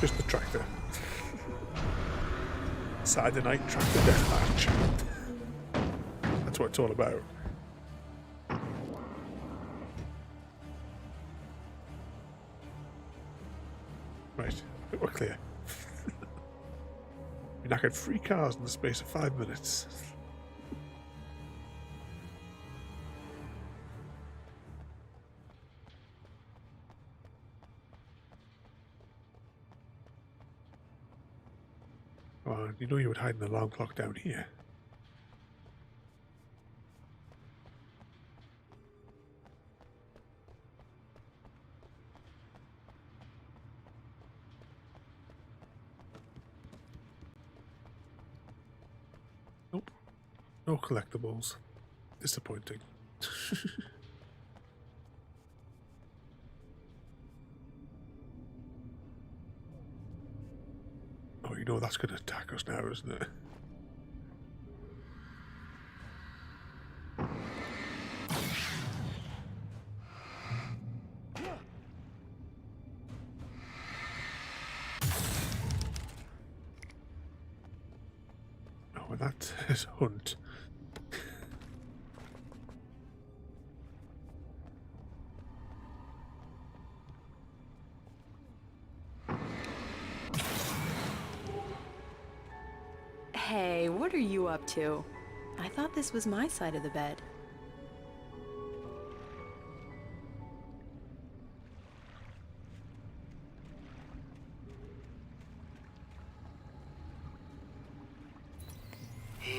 S1: Just the tractor. Saturday night tractor deathmatch. That's what it's all about. Right, we're clear. We knackered 3 cars in the space of 5 minutes. Oh, you know you would hide an alarm clock down here. Nope. No collectibles. Disappointing. Oh, you know that's going to attack us now, isn't it? Oh, and that is Hunt.
S11: Hey, what are you up to? I thought this was my side of the bed.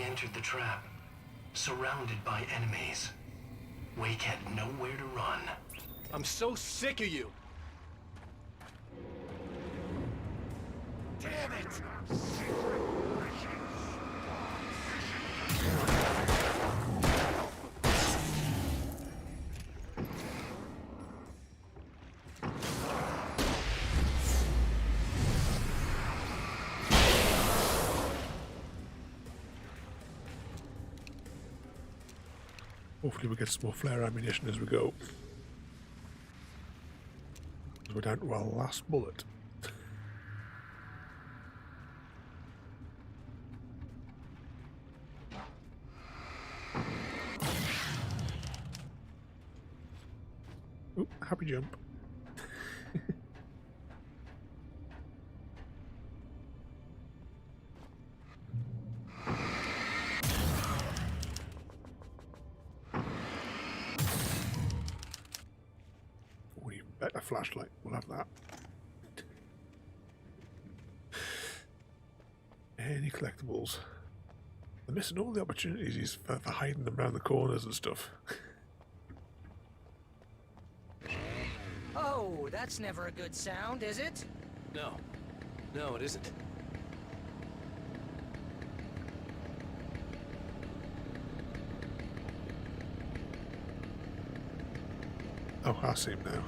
S8: entered the trap, surrounded by enemies. Wake had nowhere to run.
S9: I'm so sick of you.
S6: Damn it!
S1: Hopefully we get some more flare ammunition as we go. We're down to our last bullet. Oop, happy jump. Oh, even better flashlight. We'll have that. Any collectibles? They're missing all the opportunities for hiding them around the corners and stuff.
S10: Oh, that's never a good sound, is it?
S9: No. No, it isn't.
S1: Oh, I see him now.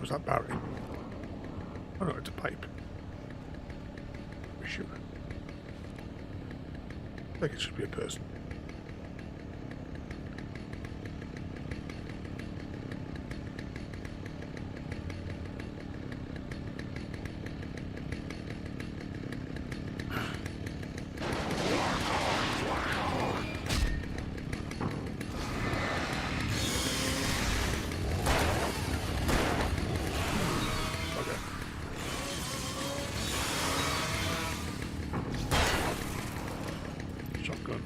S1: Was that Barry? Oh no, it's a pipe. Are we sure? I think it should be a person. Shotgun.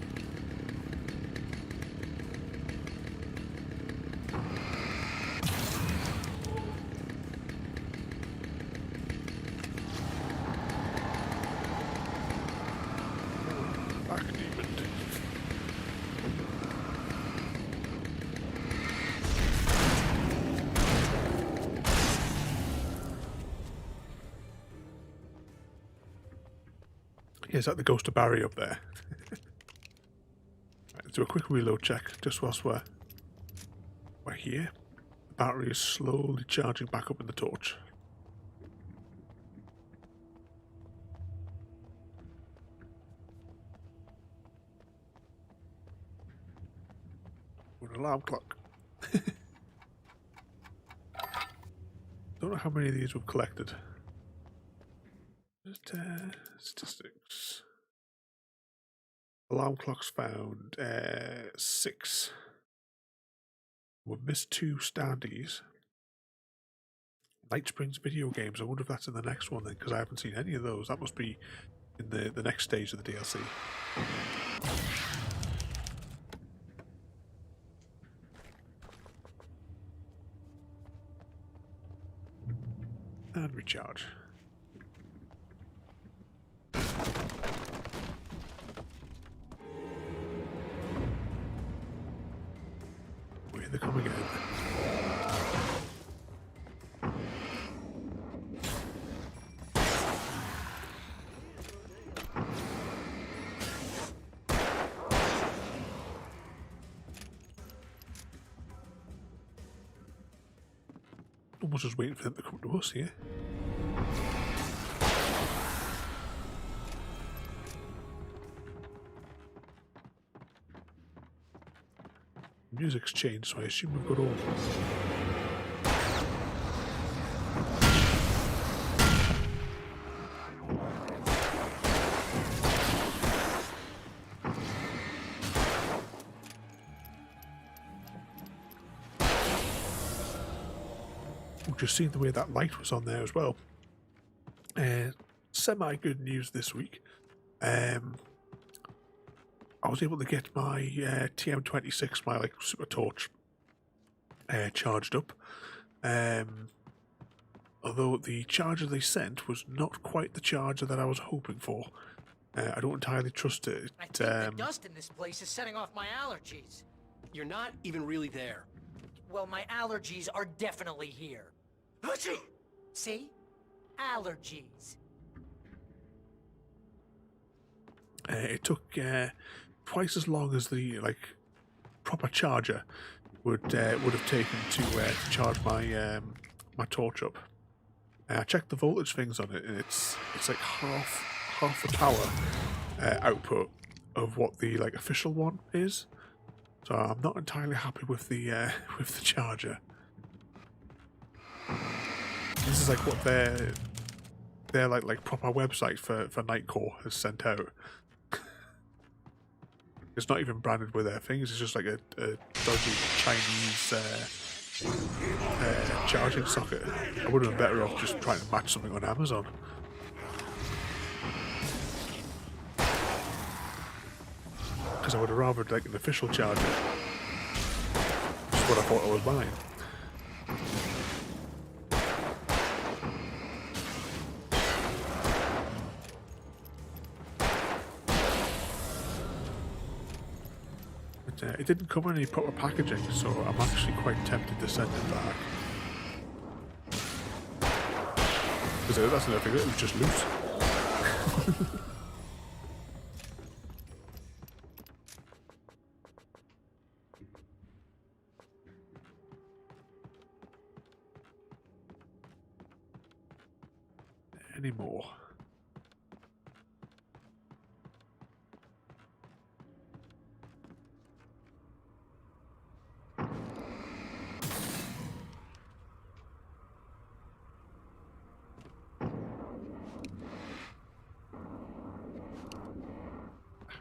S1: Back demon. Is that the ghost of Barry up there? Do a quick reload check just whilst we're here. The battery is slowly charging back up in the torch. An alarm clock. Don't know how many of these we've collected. Just, statistics. Alarm clocks found 6. We've missed 2 standees. Teespring's video games. I wonder if that's in the next one then, because I haven't seen any of those. That must be in the next stage of the DLC. And recharge. Oh, here they come again. Almost just waiting for them to come to us here. Music's changed, so I assume we've got all of them. Just seeing the way that light was on there as well. Semi good news this week. I was able to get my TM26, my super torch, charged up. Although the charger they sent was not quite the charger that I was hoping for. I don't entirely trust it.
S10: I think the dust in this place is setting off my allergies.
S9: You're not even really there.
S10: Well, my allergies are definitely here. Achoo! See? Allergies.
S1: It took twice as long as the proper charger would have taken to charge my my torch up. I checked the voltage things on it, and it's like half the power output of what the official one is. So I'm not entirely happy with the charger. This is what their like proper website for Nightcore has sent out. It's not even branded with their things. It's just like a dodgy Chinese charging socket. I would have been better off just trying to match something on Amazon. Because I would have rather an official charger. Which is what I thought I was buying. It didn't come in any proper packaging, so I'm actually quite tempted to send it back. Because that's another thing, it was just loose. Any more?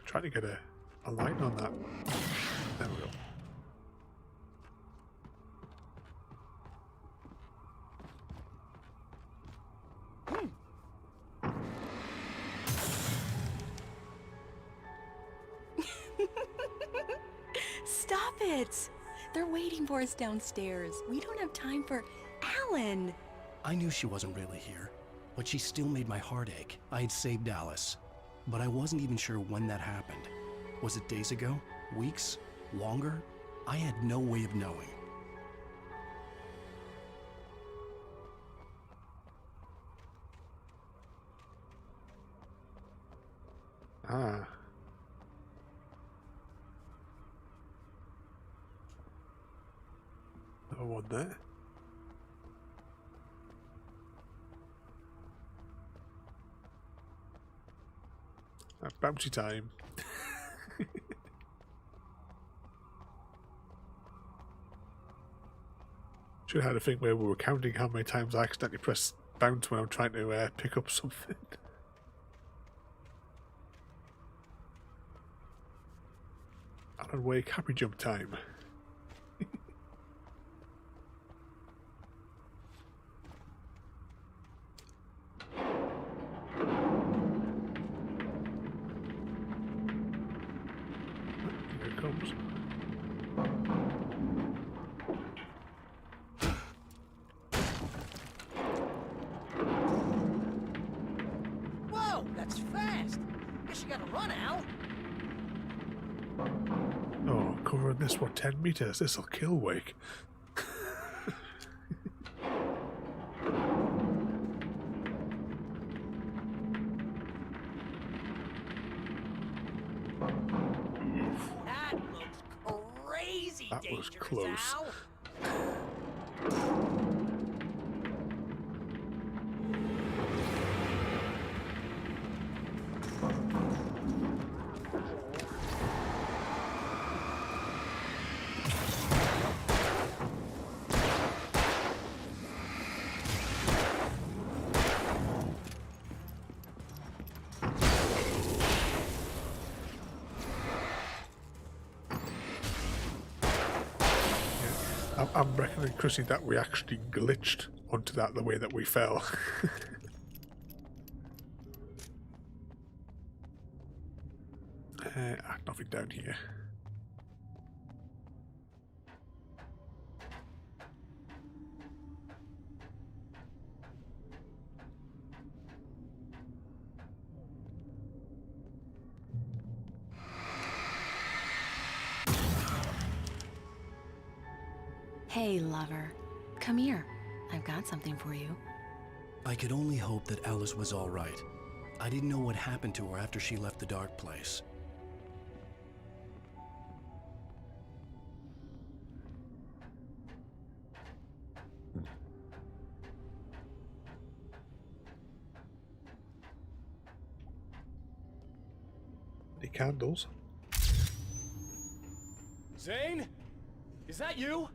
S1: Trying to get a line on that. There we go.
S11: Stop it! They're waiting for us downstairs. We don't have time for Alan.
S2: I knew she wasn't really here, but she still made my heart ache. I had saved Alice, but I wasn't even sure when that happened. Was it days ago? Weeks? Longer? I had no way of knowing.
S1: Ah. Another one there. Bouncy time. Should have had a thing where we were counting how many times I accidentally press bounce when I'm trying to pick up something. Alan Wake, happy jump time. Here it comes.
S10: Whoa, that's fast. Guess you gotta run, Al.
S1: Oh, covering this, 10 meters? This'll kill Wake.
S10: That looks crazy
S1: That was
S10: dangerous,
S1: close.
S10: Al.
S1: I'm reckoning, Chrissy, that we actually glitched onto that the way that we fell. Nothing down here.
S11: Hey, lover. Come here. I've got something for you.
S2: I could only hope that Alice was all right. I didn't know what happened to her after she left the dark place.
S1: The candles.
S9: Zane? Is that you?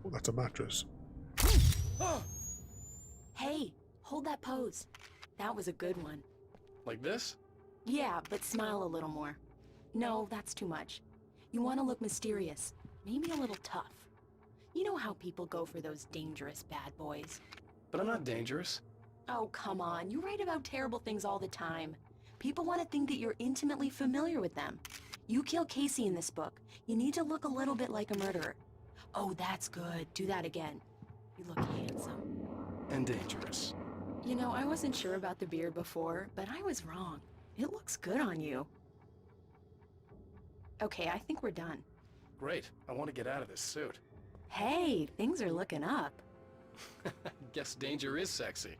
S1: Oh, that's a mattress.
S11: Hey, hold that pose. That was a good one.
S9: Like this?
S11: Yeah, but smile a little more. No, that's too much. You want to look mysterious, maybe a little tough. You know how people go for those dangerous bad boys.
S9: But I'm not dangerous.
S11: Oh, come on. You write about terrible things all the time. People want to think that you're intimately familiar with them. You kill Casey in this book. You need to look a little bit like a murderer. Oh, that's good. Do that again. You look handsome.
S9: And dangerous.
S11: You know, I wasn't sure about the beard before, but I was wrong. It looks good on you. Okay, I think we're done.
S9: Great. I want to get out of this suit.
S11: Hey, things are looking up.
S9: Guess danger is sexy.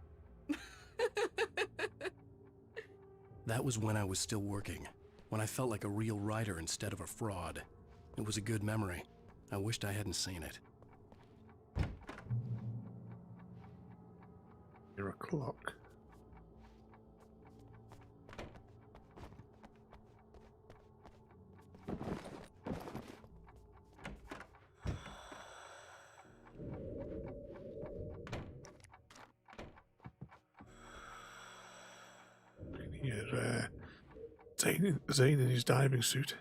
S2: That was when I was still working, when I felt like a real writer instead of a fraud. It was a good memory. I wished I hadn't seen it.
S1: You're a clock. Here, Zane in his diving suit.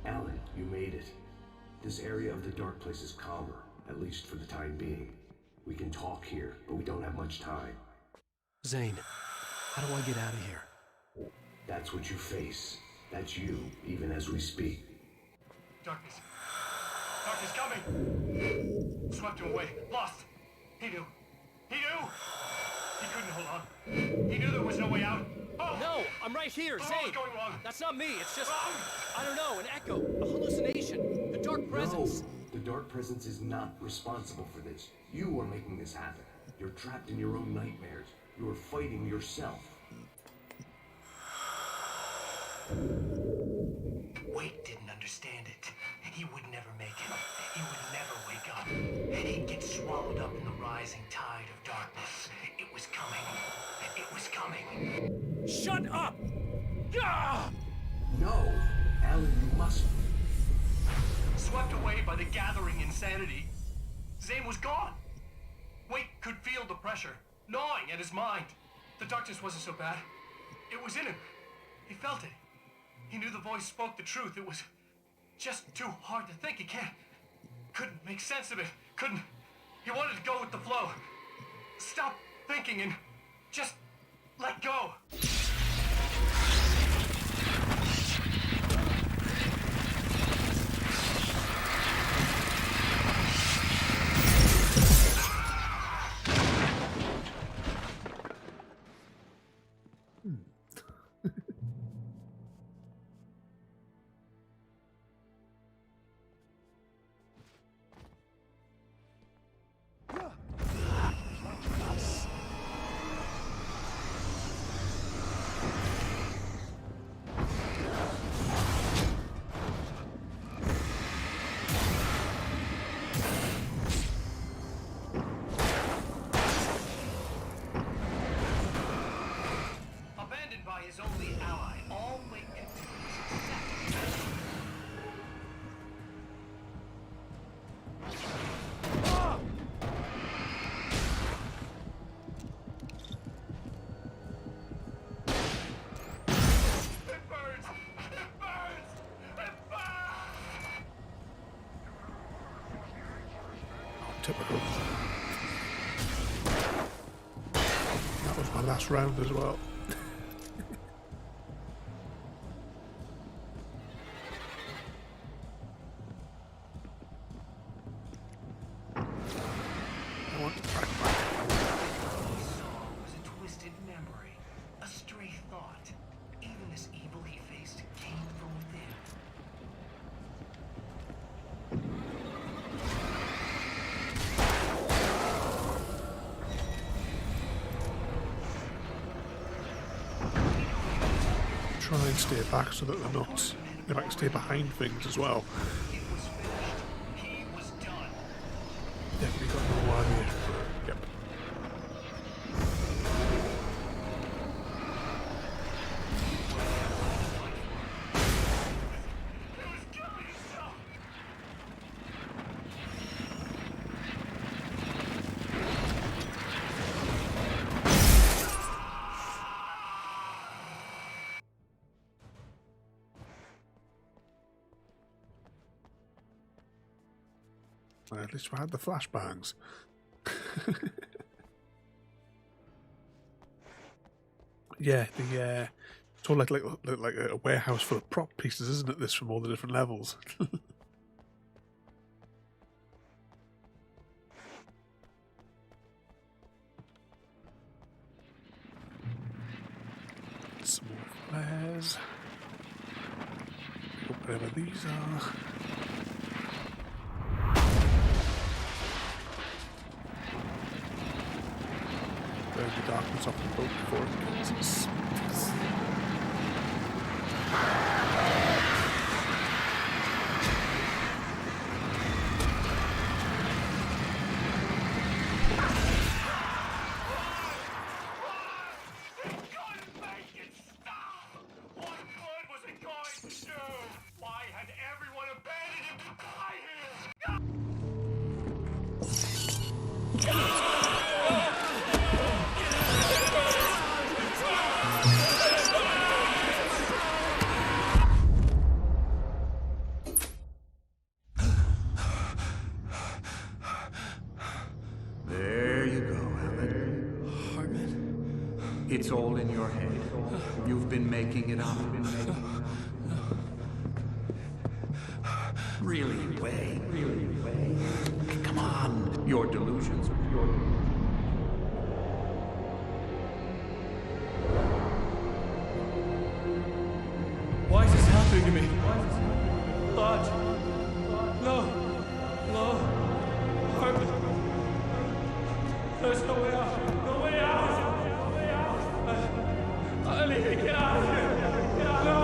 S3: Alan, you made it. This area of the dark place is calmer, at least for the time being. We can talk here, but we don't have much time.
S2: Zane, how do I get out of here?
S3: That's what you face. That's you, even as we speak.
S8: Darkness. Darkness coming! Swept him away. Lost. He knew. He knew! He couldn't hold on. He knew there was no way out. Oh!
S9: No, I'm right here,
S8: What
S9: Zane!
S8: was going wrong?
S9: That's not me, it's just...
S8: Wrong!
S9: I don't know, an echo, a hallucination, the dark presence.
S3: No, the dark presence is not responsible for this. You are making this happen. You're trapped in your own nightmares. You are fighting yourself.
S8: Wake didn't understand it. He would never make it. He would never wake up. He'd get swallowed up in the rising tide of darkness. It was coming. It was coming.
S9: Shut up! Ah!
S3: No! Alan, you must...
S8: Swept away by the gathering insanity, Zane was gone. Wake could feel the pressure, gnawing at his mind. The darkness wasn't so bad. It was in him. He felt it. He knew the voice spoke the truth. It was just too hard to think. He couldn't make sense of it. He wanted to go with the flow. Stop thinking and just let go.
S1: Typical. That was my last round as well. I want to crack back.
S8: He saw was a twisted memory, a stray thought. Even this evil he faced came from within.
S1: Try and stay back so that they're not. If I can stay behind things as well.
S8: It was finished. He was done.
S1: Definitely got no idea. Yep.
S8: He was killing himself.
S1: Well, at least we had the flashbangs. Yeah, it's all like a warehouse full of prop pieces, isn't it? This from all the different levels. Some more flares. Whatever these are. Burn the darkness off the boat before it kills us.
S8: Couldn't make it stop! What good was it going to do? Why had everyone abandoned him to die here?
S6: There you go, Alan.
S2: Hartman?
S6: It's all in your head. You've been making it up. Really, Wade. Come on. Your delusions.
S9: Why is this happening to me? Lodge. No. No. Hartman. There's no way out. No way out. No way out. I need to get out of here. No.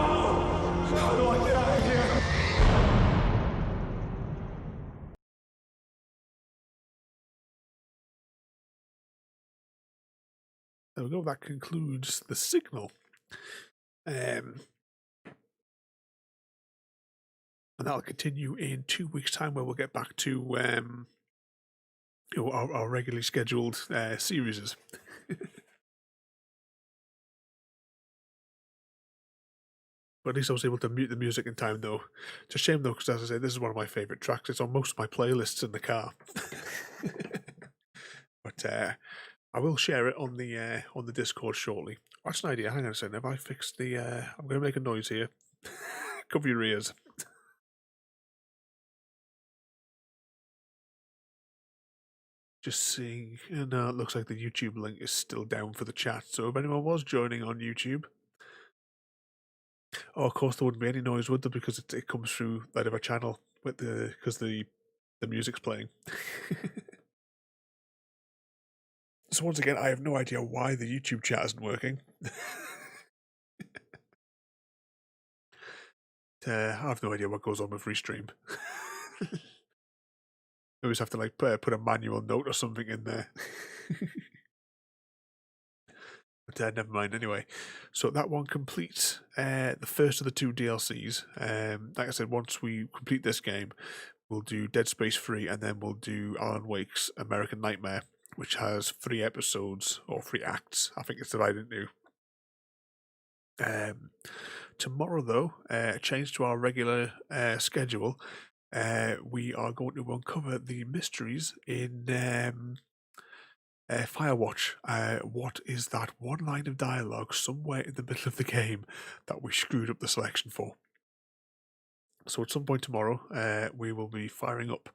S9: How do I get out of here?
S1: There we go. That concludes the signal. And that'll continue in 2 weeks' time, where we'll get back to our regularly scheduled series. But at least I was able to mute the music in time, though. It's a shame, though, because as I say, this is one of my favourite tracks. It's on most of my playlists in the car. But I will share it on the Discord shortly. That's an idea. Hang on a second. Have I fixed the? I'm going to make a noise here. Cover your ears. Just seeing, and it looks like the YouTube link is still down for the chat. So if anyone was joining on YouTube, of course there wouldn't be any noise, would there? Because it comes through that other channel with because the music's playing. So once again, I have no idea why the YouTube chat isn't working. I have no idea what goes on with Restream. We always have to like put a manual note or something in there. But never mind. Anyway, so that one completes the first of the two DLCs. Like I said, once we complete this game, we'll do Dead Space 3, and then we'll do Alan Wake's American Nightmare, which has 3 episodes or 3 acts. I think it's divided into. Tomorrow, though, change to our regular schedule. we are going to uncover the mysteries in Firewatch. What is that one line of dialogue somewhere in the middle of the game that we screwed up the selection for? So at some point tomorrow, we will be firing up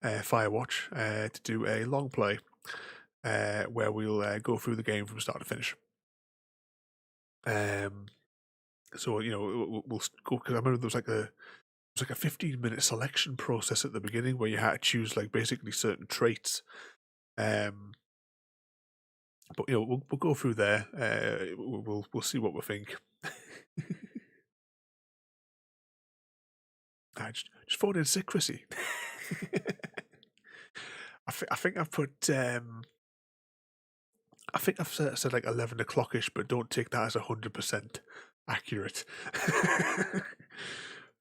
S1: Firewatch to do a long play where we'll go through the game from start to finish. So we'll go, because I remember there was like a 15-minute selection process at the beginning where you had to choose like basically certain traits. But we'll go through there. We'll see what we think. Just phone in sick, Chrissy. I think I've put. I think I've said like 11 o'clockish, but don't take that as 100% accurate.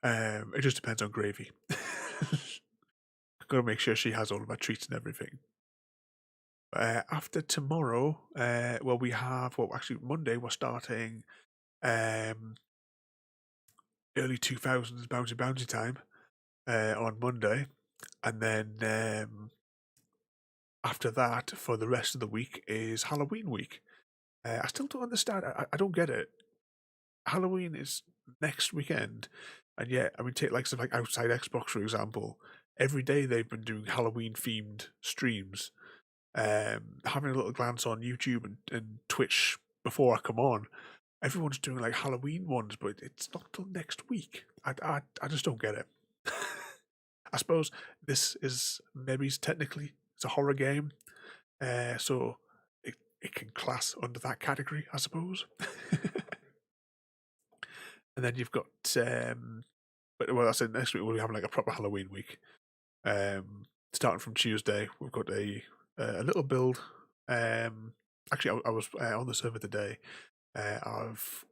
S1: It just depends on Gravy. I've got to make sure she has all of my treats and everything. After tomorrow, we have, actually Monday we're starting early 2000s Bouncy Time on Monday, and then after that for the rest of the week is Halloween week. I still don't understand. I don't get it. Halloween is next weekend, and yet, I mean, take like something like Outside Xbox, for example. Every day they've been doing Halloween-themed streams. Having a little glance on YouTube and Twitch before I come on, everyone's doing like Halloween ones, but it's not till next week. I just don't get it. I suppose this is maybe technically it's a horror game, so it can class under that category, I suppose. And then you've got, I said next week we'll be having like a proper Halloween week. Starting from Tuesday, we've got a little build. Actually, I was on the server today. I've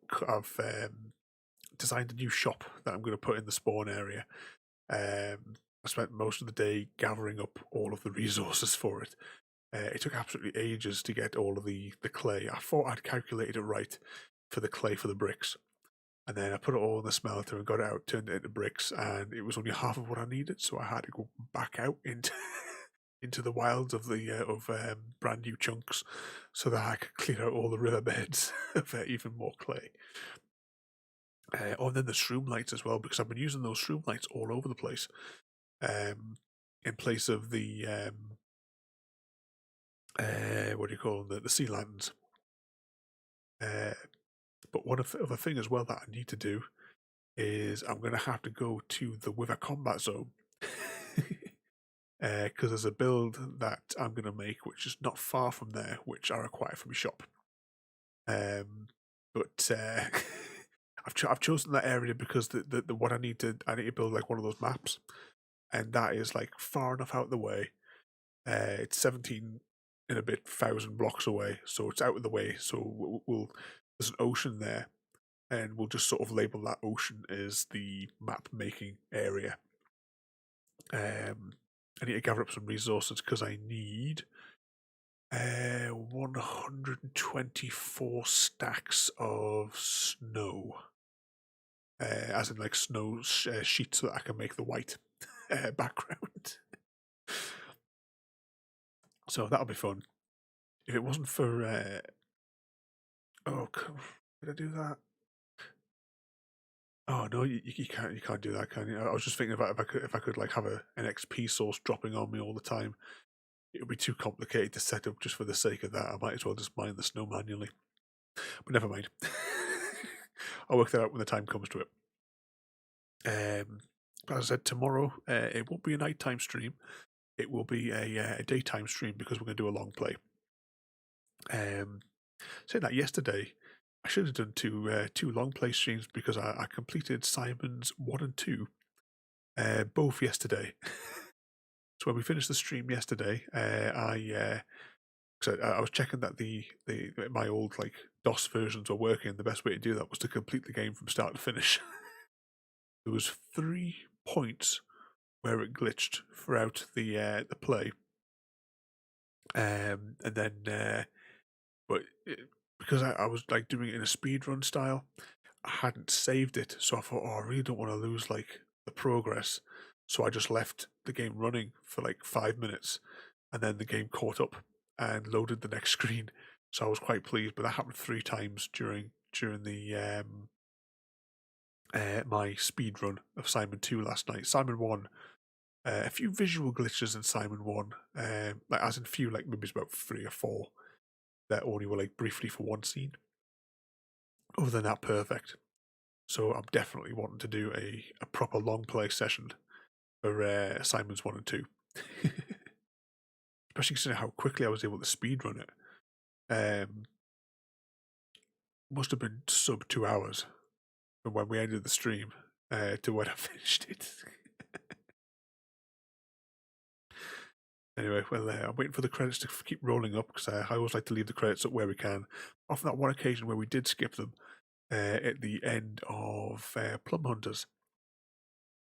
S1: designed a new shop that I'm going to put in the spawn area. I spent most of the day gathering up all of the resources for it. It took absolutely ages to get all of the clay. I thought I'd calculated it right for the clay for the bricks. And then I put it all in the smelter and got it out, turned it into bricks, and it was only half of what I needed, so I had to go back out into the wilds of the brand new chunks, so that I could clear out all the riverbeds of even more clay. And then the shroom lights as well, because I've been using those shroom lights all over the place, in place of the what do you call them, the sea lanterns. But one other thing as well that I need to do is I'm going to have to go to the Wither Combat Zone. Because there's a build that I'm going to make which is not far from there, which I require from my shop. But I've chosen that area because the what I need to build like one of those maps, and that is like far enough out of the way. It's 17 and a bit thousand blocks away, so it's out of the way. So there's an ocean there, and we'll just sort of label that ocean as the map making area. I need to gather up some resources because I need 124 stacks of snow, as in like snow sheets, so that I can make the white background. So that'll be fun. If it wasn't for did I do that? Oh no, you can't do that, can you? I was just thinking about if I could like have an XP source dropping on me all the time, it would be too complicated to set up just for the sake of that. I might as well just mine the snow manually. But never mind. I'll work that out when the time comes to it. But as I said, tomorrow it won't be a nighttime stream. It will be a daytime stream because we're going to do a long play. Saying that, yesterday I should have done two long play streams because I completed Simon's 1 and 2 both yesterday. So when we finished the stream yesterday, I was checking that my old like DOS versions were working, and the best way to do that was to complete the game from start to finish. There was 3 points where it glitched throughout the play, and then because I was like doing it in a speedrun style, I hadn't saved it, so I thought, I really don't want to lose like the progress. So I just left the game running for like 5 minutes, and then the game caught up and loaded the next screen. So I was quite pleased. But that happened 3 times during the my speed run of Simon 2 last night. Simon 1, a few visual glitches in Simon 1, like as in few, like maybe it's about 3 or 4 that only were like briefly for one scene. Other than that, perfect. So I'm definitely wanting to do a proper long play session for Simon's 1 and 2. Especially considering how quickly I was able to speedrun it. Must have been sub 2 hours from when we ended the stream to when I finished it. Anyway, well, I'm waiting for the credits to keep rolling up because I always like to leave the credits up where we can. Off that one occasion where we did skip them at the end of Plum Hunters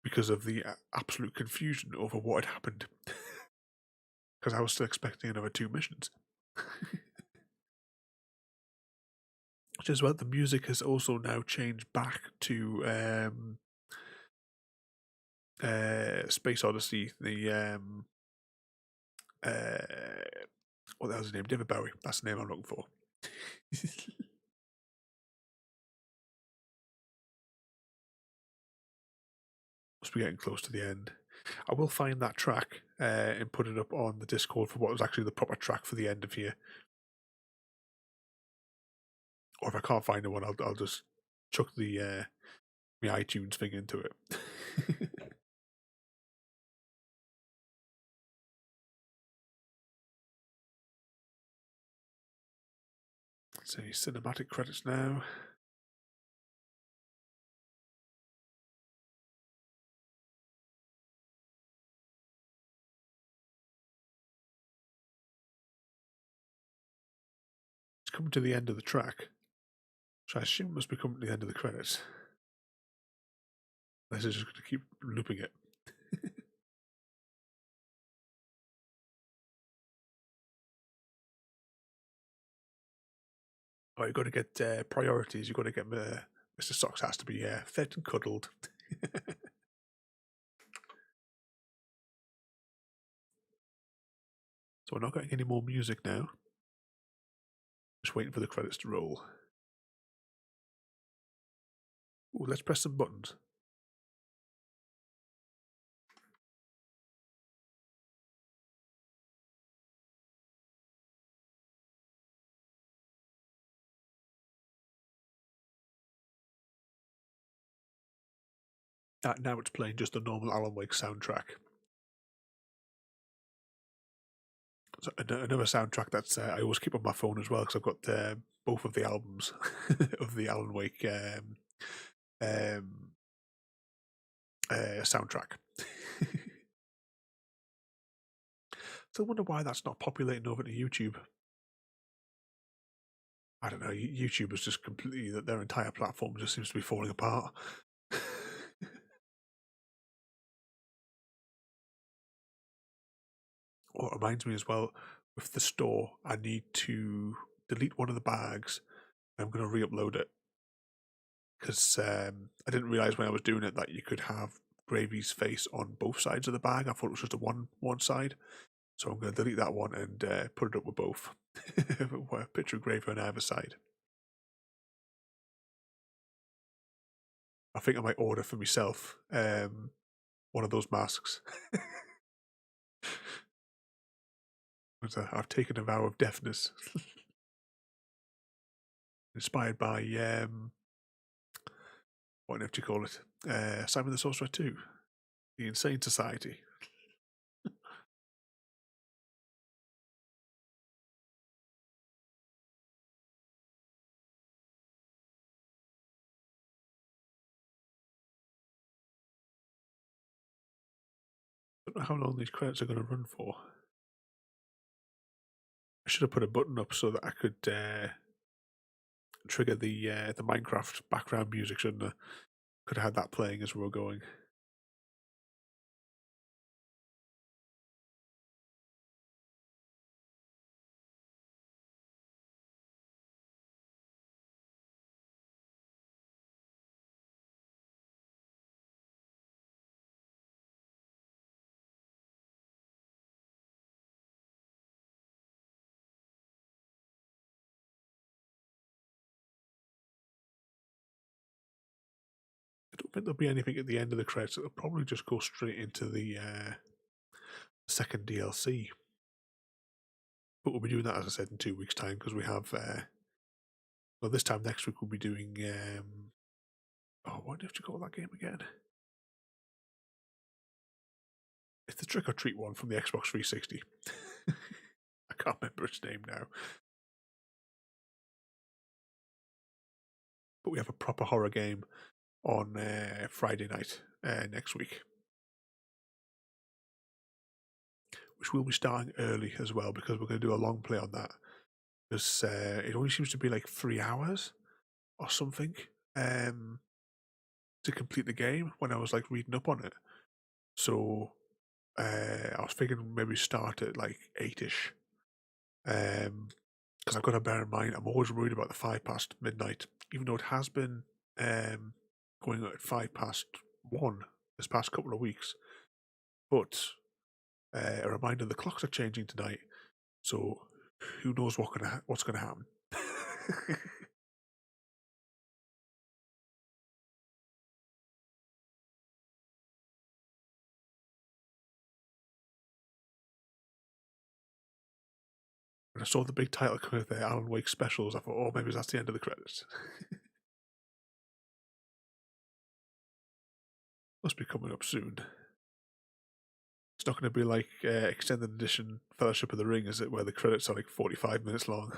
S1: because of the absolute confusion over what had happened. Because I was still expecting another 2 missions. Which is well, the music has also now changed back to Space Odyssey, the what the hell's his name? David Bowie. That's the name I'm looking for. Must be getting close to the end. I will find that track and put it up on the Discord for what was actually the proper track for the end of here. Or if I can't find one, I'll just chuck the my iTunes thing into it. Let's see, cinematic credits now. It's coming to the end of the track, which I assume must be coming to the end of the credits. This is just going to keep looping it. Oh, you've got to get priorities. You've got to get Mr. Socks has to be fed and cuddled. So we're not getting any more music now. Just waiting for the credits to roll. Ooh, let's press some buttons. Now it's playing just the normal Alan Wake soundtrack. So another soundtrack that's I always keep on my phone as well because I've got both of the albums of the Alan Wake soundtrack. So I wonder why that's not populating over to YouTube. I don't know. YouTube is just completely their entire platform just seems to be falling apart. What reminds me as well, with the store, I need to delete one of the bags. I'm going to re-upload it because I didn't realize when I was doing it that you could have Gravy's face on both sides of the bag. I thought it was just a one side. So I'm going to delete that one and put it up with both. A picture of Gravy on either side. I think I might order for myself one of those masks. I've taken a vow of deafness. Inspired by, what do you call it? Simon the Sorcerer 2. The Insane Society. I don't know how long these credits are going to run for. I should have put a button up so that I could trigger the Minecraft background music, shouldn't I? Could have had that playing as we were going. think there'll be anything at the end of the credits. It'll probably just go straight into the second DLC. But we'll be doing that, as I said, in 2 weeks' time, because we have... well, this time next week we'll be doing... what did you call that game again? It's the Trick or Treat one from the Xbox 360. I can't remember its name now. But we have a proper horror game on Friday night next week, which will be starting early as well, because we're going to do a long play on that. Because it only seems to be like 3 hours or something to complete the game when I was like reading up on it. So I was thinking maybe start at like 8ish. Because I've got to bear in mind, I'm always worried about the 5 past midnight, even though it has been going at 5 past 1 this past couple of weeks. But a reminder, the clocks are changing tonight, so who knows what's going to happen. When I saw the big title come with the Alan Wake specials, I thought, oh, maybe that's the end of the credits. Must be coming up soon. It's not going to be like extended edition Fellowship of the Ring, is it, where the credits are like 45 minutes long?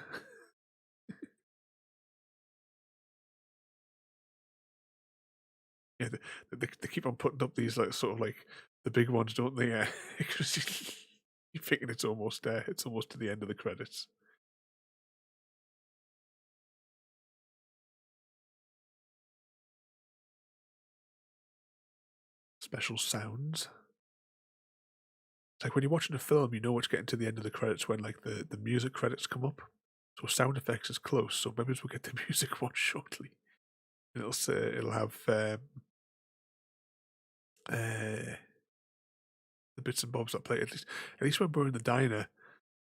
S1: Yeah, they keep on putting up these like sort of like the big ones, don't they? Yeah, you're thinking it's almost to the end of the credits. Special sounds. It's like when you're watching a film, you know it's getting to the end of the credits when like the music credits come up. So sound effects is close, so maybe we'll get the music one shortly. It'll have the bits and bobs that play. At least when we're in the diner,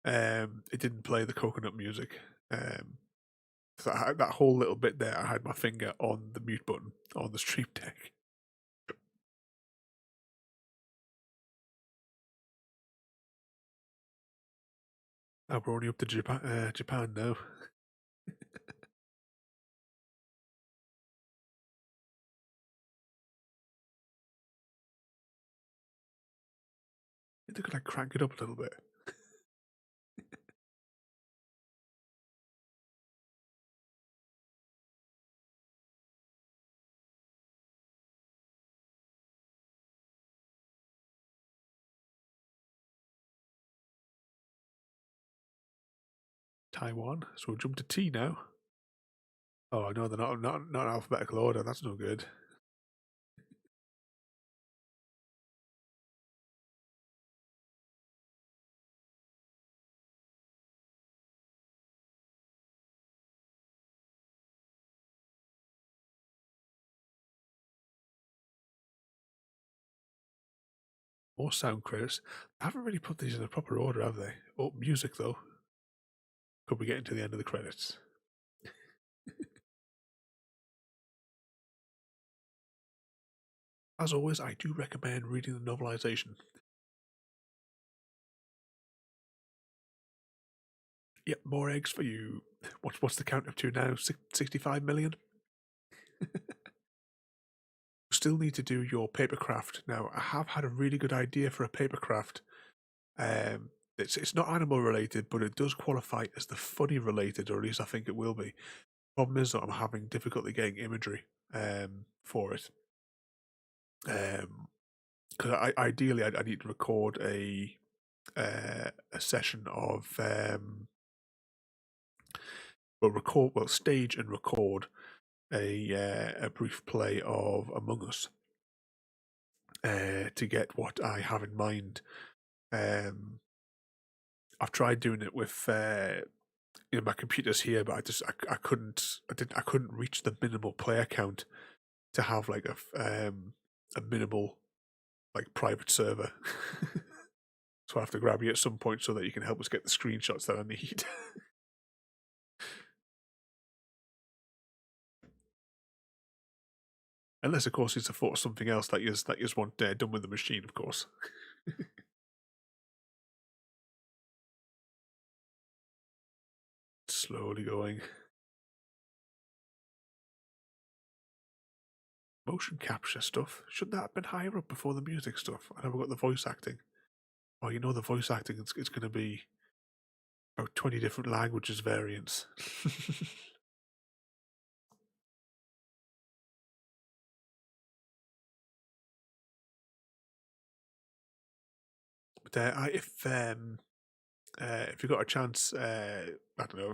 S1: it didn't play the coconut music. So that whole little bit there, I had my finger on the mute button on the Stream Deck. Now we're only up to Japan now. They could like crank it up a little bit. Taiwan. So we'll jump to T now. Oh no, they're not in alphabetical order. That's no good. More sound credits. I haven't really put these in a proper order, have they? Oh, music though. Could we get into the end of the credits? As always, I do recommend reading the novelization. Yep, more eggs for you. What's the count up to now? 65 million? Still need to do your papercraft. Now, I have had a really good idea for a papercraft. It's not animal related, but it does qualify as the funny related, or at least I think it will be. Problem is that I'm having difficulty getting imagery for it. Because ideally I need to record a session of stage and record a brief play of Among Us to get what I have in mind. I've tried doing it with my computer's here, but I couldn't reach the minimal player count to have like a minimal like private server. So I have to grab you at some point so that you can help us get the screenshots that I need. Unless, of course, he's a thought of something else that you just want done with the machine, of course. Slowly going. Motion capture stuff. Shouldn't that have been higher up before the music stuff? I never got the voice acting. Oh, you know the voice acting, it's going to be about 20 different languages variants. But if you got a chance, I don't know.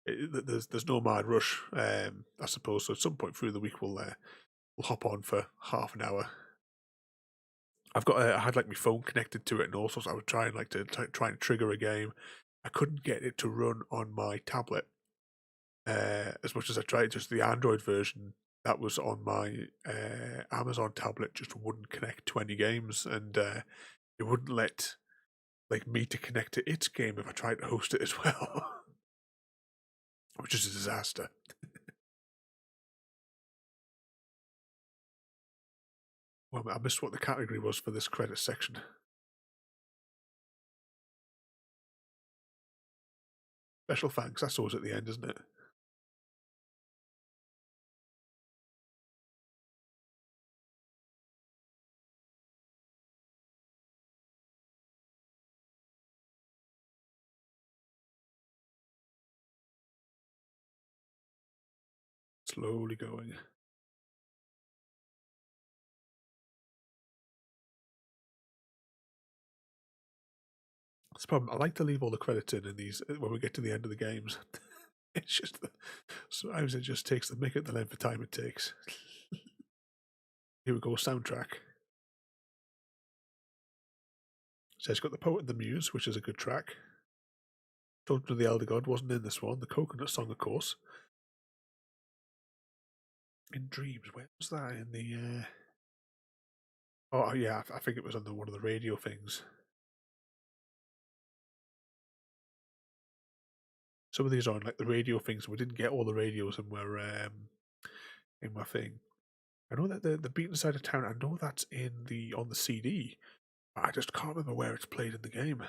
S1: There's no mad rush, I suppose. So at some point through the week, we'll hop on for half an hour. I had like my phone connected to it and all sorts. I was trying like to try and trigger a game. I couldn't get it to run on my tablet. As much as I tried, just the Android version that was on my Amazon tablet just wouldn't connect to any games, and it wouldn't let like me to connect to its game if I tried to host it as well, which is a disaster. Well, I missed what the category was for this credit section. Special thanks. That's always at the end, isn't it? Slowly going. That's the problem. I like to leave all the credits in these when we get to the end of the games. It's just sometimes it just takes the mick at the length of time it takes. Here we go, soundtrack. So it's got The Poet and the Muse, which is a good track. Children of the Elder God wasn't in this one. The Coconut Song, of course. In Dreams, where was that? In the oh yeah, I think it was on one of the radio things. Some of these are on like the radio things. We didn't get all the radios and we're in my thing. I know that the Beaten Side of Town. I know that's on the CD. I just can't remember where it's played in the game.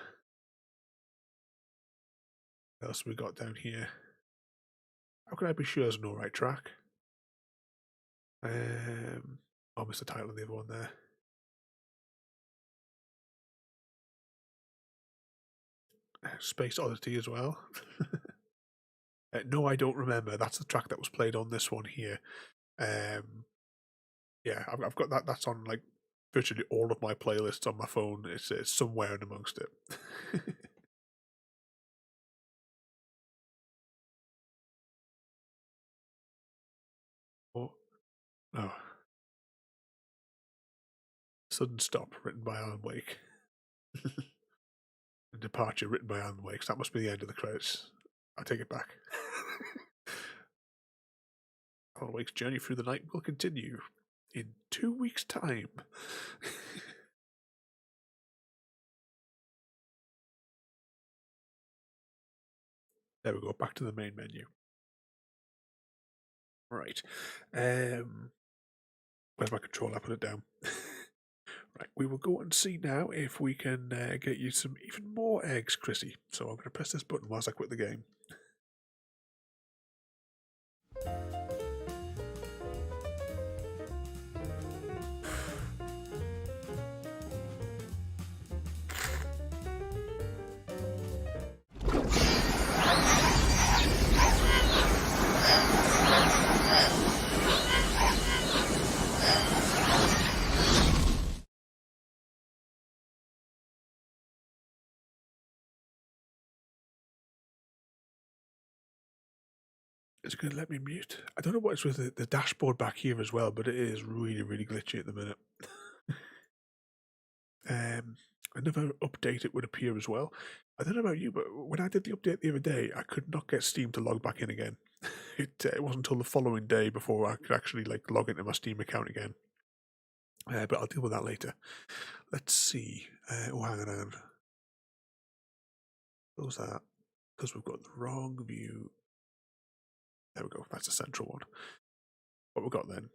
S1: What else we got down here? How can I be sure it's an alright track? I missed the title of the other one there. Space Oddity as well. No, I don't remember. That's the track that was played on this one here. Yeah, I've got that. That's on like virtually all of my playlists on my phone. It's somewhere in amongst it. Oh, oh. Sudden Stop, written by Alan Wake. And Departure, written by Alan Wake. So that must be the end of the credits. I take it back. Alan Wake's journey through the night will continue in 2 weeks' time. There we go, back to the main menu. Right. Where's my controller? I put it down. Right, we will go and see now if we can get you some even more eggs, Chrissy. So I'm going to press this button whilst I quit the game. It's going to let me mute. I don't know what it's with the dashboard back here as well, but it is really, really glitchy at the minute. Another update it would appear as well. I don't know about you, but when I did the update the other day, I could not get Steam to log back in again. It wasn't until the following day before I could actually like log into my Steam account again. But I'll deal with that later. Let's see. Hang on. Close that because we've got the wrong view. There we go. That's the central one. What we've got then?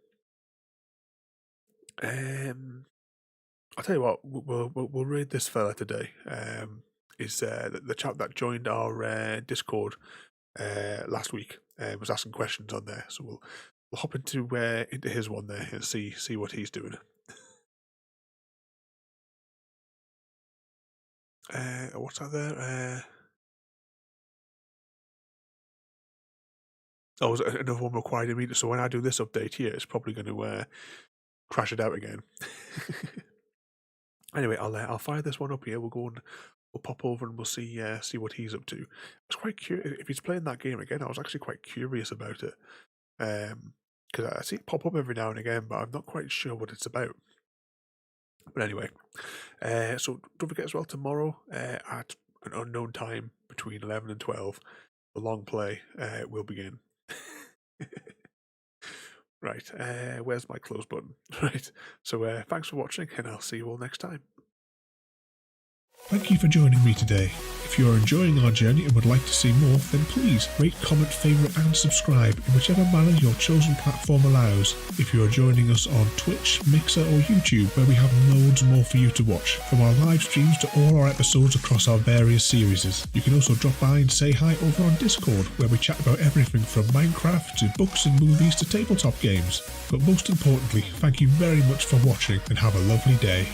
S1: I'll tell you what, we'll read this fella today. Is the chap that joined our Discord last week, was asking questions on there, so we'll hop into his one there and see what he's doing. What's that there? Oh, is it another one required immediately? So when I do this update here, it's probably going to crash it out again. Anyway, I'll fire this one up here. We'll go and we'll pop over and we'll see what he's up to. I was quite curious if he's playing that game again. I was actually quite curious about it, because I see it pop up every now and again, but I'm not quite sure what it's about. But anyway, so don't forget as well, tomorrow at an unknown time between 11 and 12, the long play will begin. Right, where's my close button? Right, so thanks for watching, and I'll see you all next time. Thank you for joining me today. If you are enjoying our journey and would like to see more, then please rate, comment, favourite and subscribe in whichever manner your chosen platform allows. If you are joining us on Twitch, Mixer or YouTube, where we have loads more for you to watch, from our live streams to all our episodes across our various series. You can also drop by and say hi over on Discord, where we chat about everything from Minecraft to books and movies to tabletop games. But most importantly, thank you very much for watching and have a lovely day.